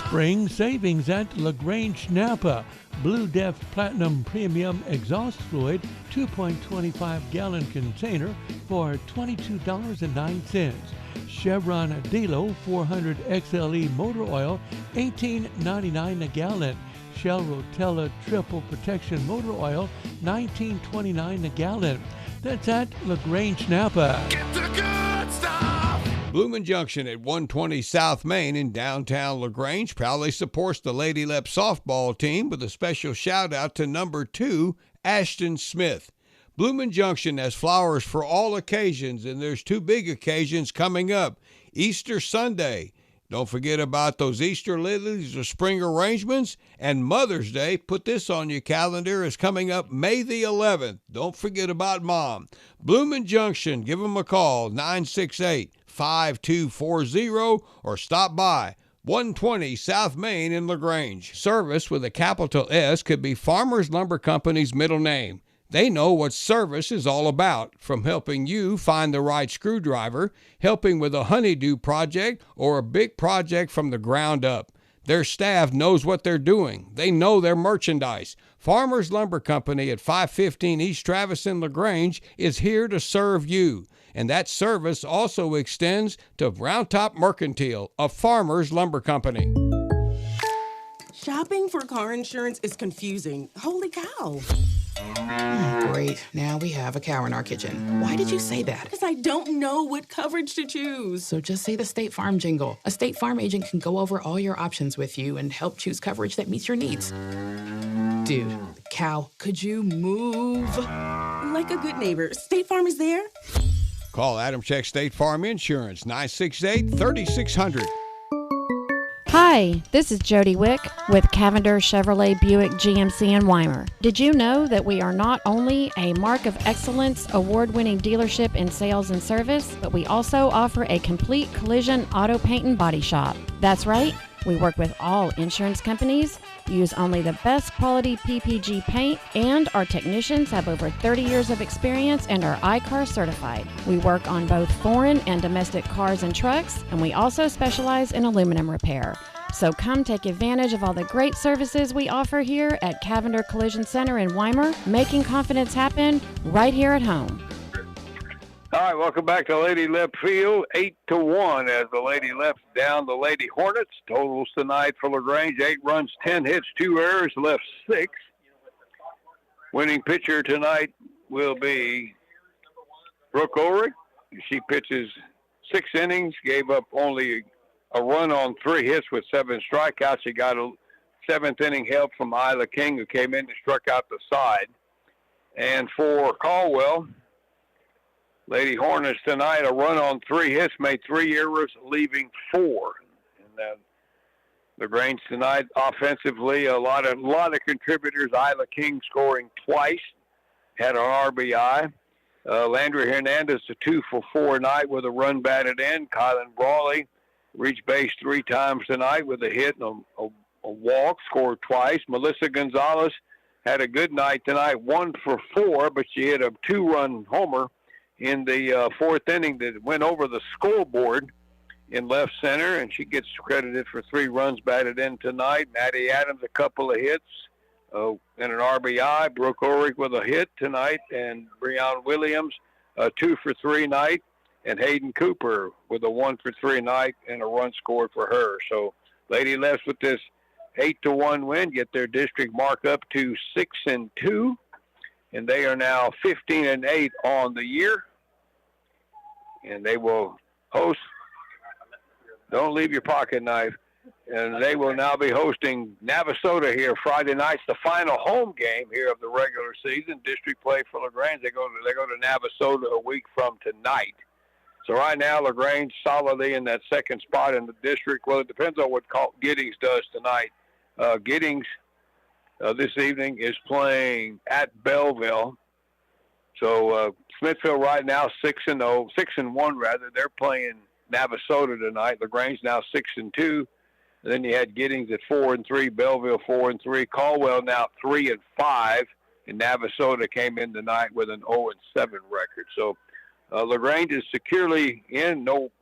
Spring savings at LaGrange Napa. Blue Def Platinum Premium Exhaust Fluid, 2.25 gallon container for $22.09. Chevron Delo 400 XLE motor oil, $18.99 a gallon. Shell Rotella Triple Protection Motor Oil, $19.29 a gallon. That's at LaGrange Napa. Get the good stuff. Bloomin' Junction at 120 South Main in downtown LaGrange proudly supports the Lady Lep softball team with a special shout out to number 2, Ashton Smith. Bloomin' Junction has flowers for all occasions, and there's 2 big occasions coming up. Easter Sunday. Don't forget about those Easter lilies or spring arrangements. And Mother's Day, put this on your calendar, is coming up May the 11th. Don't forget about Mom. Bloomin' Junction, give them a call, 968-5240, or stop by 120 South Main in LaGrange. Service with a capital S could be Farmers Lumber Company's middle name. They know what service is all about, from helping you find the right screwdriver, helping with a honeydew project, or a big project from the ground up. Their staff knows what they're doing. They know their merchandise. Farmers Lumber Company at 515 East Travis in LaGrange is here to serve you. And that service also extends to Round Top Mercantile, a Farmers Lumber Company. Shopping for car insurance is confusing. Holy cow. Great. Now we have a cow in our kitchen. Why did you say that? Because I don't know what coverage to choose. So just say the State Farm jingle. A State Farm agent can go over all your options with you and help choose coverage that meets your needs. Dude, cow, could you move? Like a good neighbor, State Farm is there. Call Adam Check State Farm Insurance, 968-3600. Hi, this is Jody Wick with Cavender Chevrolet Buick GMC in Weimar. Did you know that we are not only a Mark of Excellence award-winning dealership in sales and service, but we also offer a complete collision auto paint and body shop? That's right. We work with all insurance companies, use only the best quality PPG paint, and our technicians have over 30 years of experience and are I-CAR certified. We work on both foreign and domestic cars and trucks, and we also specialize in aluminum repair. So come take advantage of all the great services we offer here at Cavender Collision Center in Weimar, making confidence happen right here at home. All right, welcome back to Lady Lep Field. 8-1 as the Lady Leps down the Lady Hornets. Totals tonight for LaGrange: 8 runs, 10 hits, 2 errors, left 6. Winning pitcher tonight will be Brooke Ulrich. She pitches 6 innings, gave up only a run on 3 hits with 7 strikeouts. She got a 7th inning help from Isla King, who came in and struck out the side. And for Caldwell, Lady Hornets tonight, a run on 3 hits, made 3 errors, leaving 4. And then LaGrange tonight, offensively, a lot of contributors. Isla King scoring twice, had an RBI. Landry Hernandez, a 2 for 4 night with a run batted in. Kylan Brawley reached base 3 times tonight with a hit and a walk, scored twice. Melissa Gonzalez had a good night tonight, 1 for 4, but she hit a 2-run homer in the 4th inning that went over the scoreboard in left center, and she gets credited for 3 runs batted in tonight. Maddie Adams, a couple of hits and an RBI. Brooke Ulrich with a hit tonight, and Breon Williams, a 2 for 3 night, and Hayden Cooper with a 1 for 3 night and a run scored for her. So Lady Leps with this 8-1 win get their district mark up to 6-2, and they are now 15-8 on the year. And they will host, don't leave your pocket knife, and they will now be hosting Navasota here Friday night. It's the final home game here of the regular season. District play for LaGrange. They go to Navasota a week from tonight. So right now, LaGrange solidly in that second spot in the district. Well, it depends on what Giddings does tonight. Giddings this evening is playing at Belleville. So Smithfield right now 6-1 rather. They're playing Navasota tonight. LaGrange now 6-2. And then you had Giddings at 4-3, Belleville 4-3, Caldwell now 3-5, and Navasota came in tonight with an 0-7 record. So LaGrange is securely in. No, it's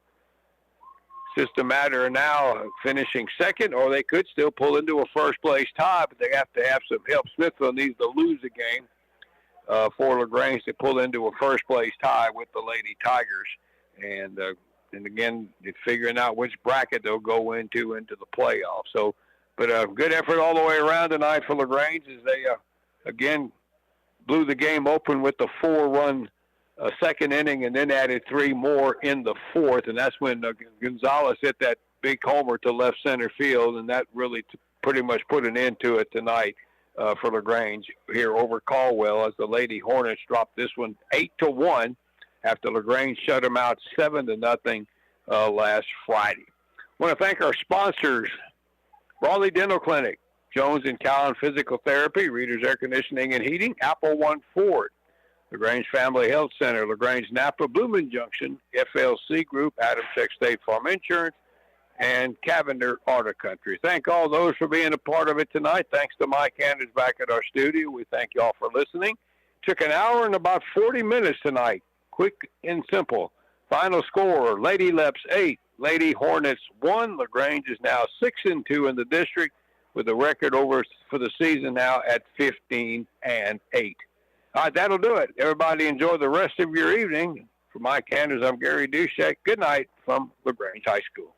just a matter of now finishing second, or they could still pull into a first-place tie, but they have to have some help. Smithfield needs to lose a game for LaGrange to pull into a first-place tie with the Lady Tigers. And again, it's figuring out which bracket they'll go into the playoffs. So, but a good effort all the way around tonight for LaGrange as they, again, blew the game open with the 4-run second inning and then added 3 more in the 4th. And that's when Gonzalez hit that big homer to left center field, and that really pretty much put an end to it tonight for LaGrange here over Caldwell as the Lady Hornets dropped this one 8-1 after LaGrange shut them out 7-0 last Friday. I want to thank our sponsors, Raleigh Dental Clinic, Jones & Cowan Physical Therapy, Reader's Air Conditioning and Heating, Apple One Ford, LaGrange Family Health Center, LaGrange Napa, Blooming Junction, FLC Group, Adam Check State Farm Insurance, and Cavender Auto Country. Thank all those for being a part of it tonight. Thanks to Mike Anders back at our studio. We thank you all for listening. Took an hour and about 40 minutes tonight. Quick and simple. Final score, Lady Leps 8, Lady Hornets 1. LaGrange is now 6-2 in the district with a record over for the season now at 15-8. All right, that'll do it. Everybody enjoy the rest of your evening. For Mike Anders, I'm Gary Dushek. Good night from LaGrange High School.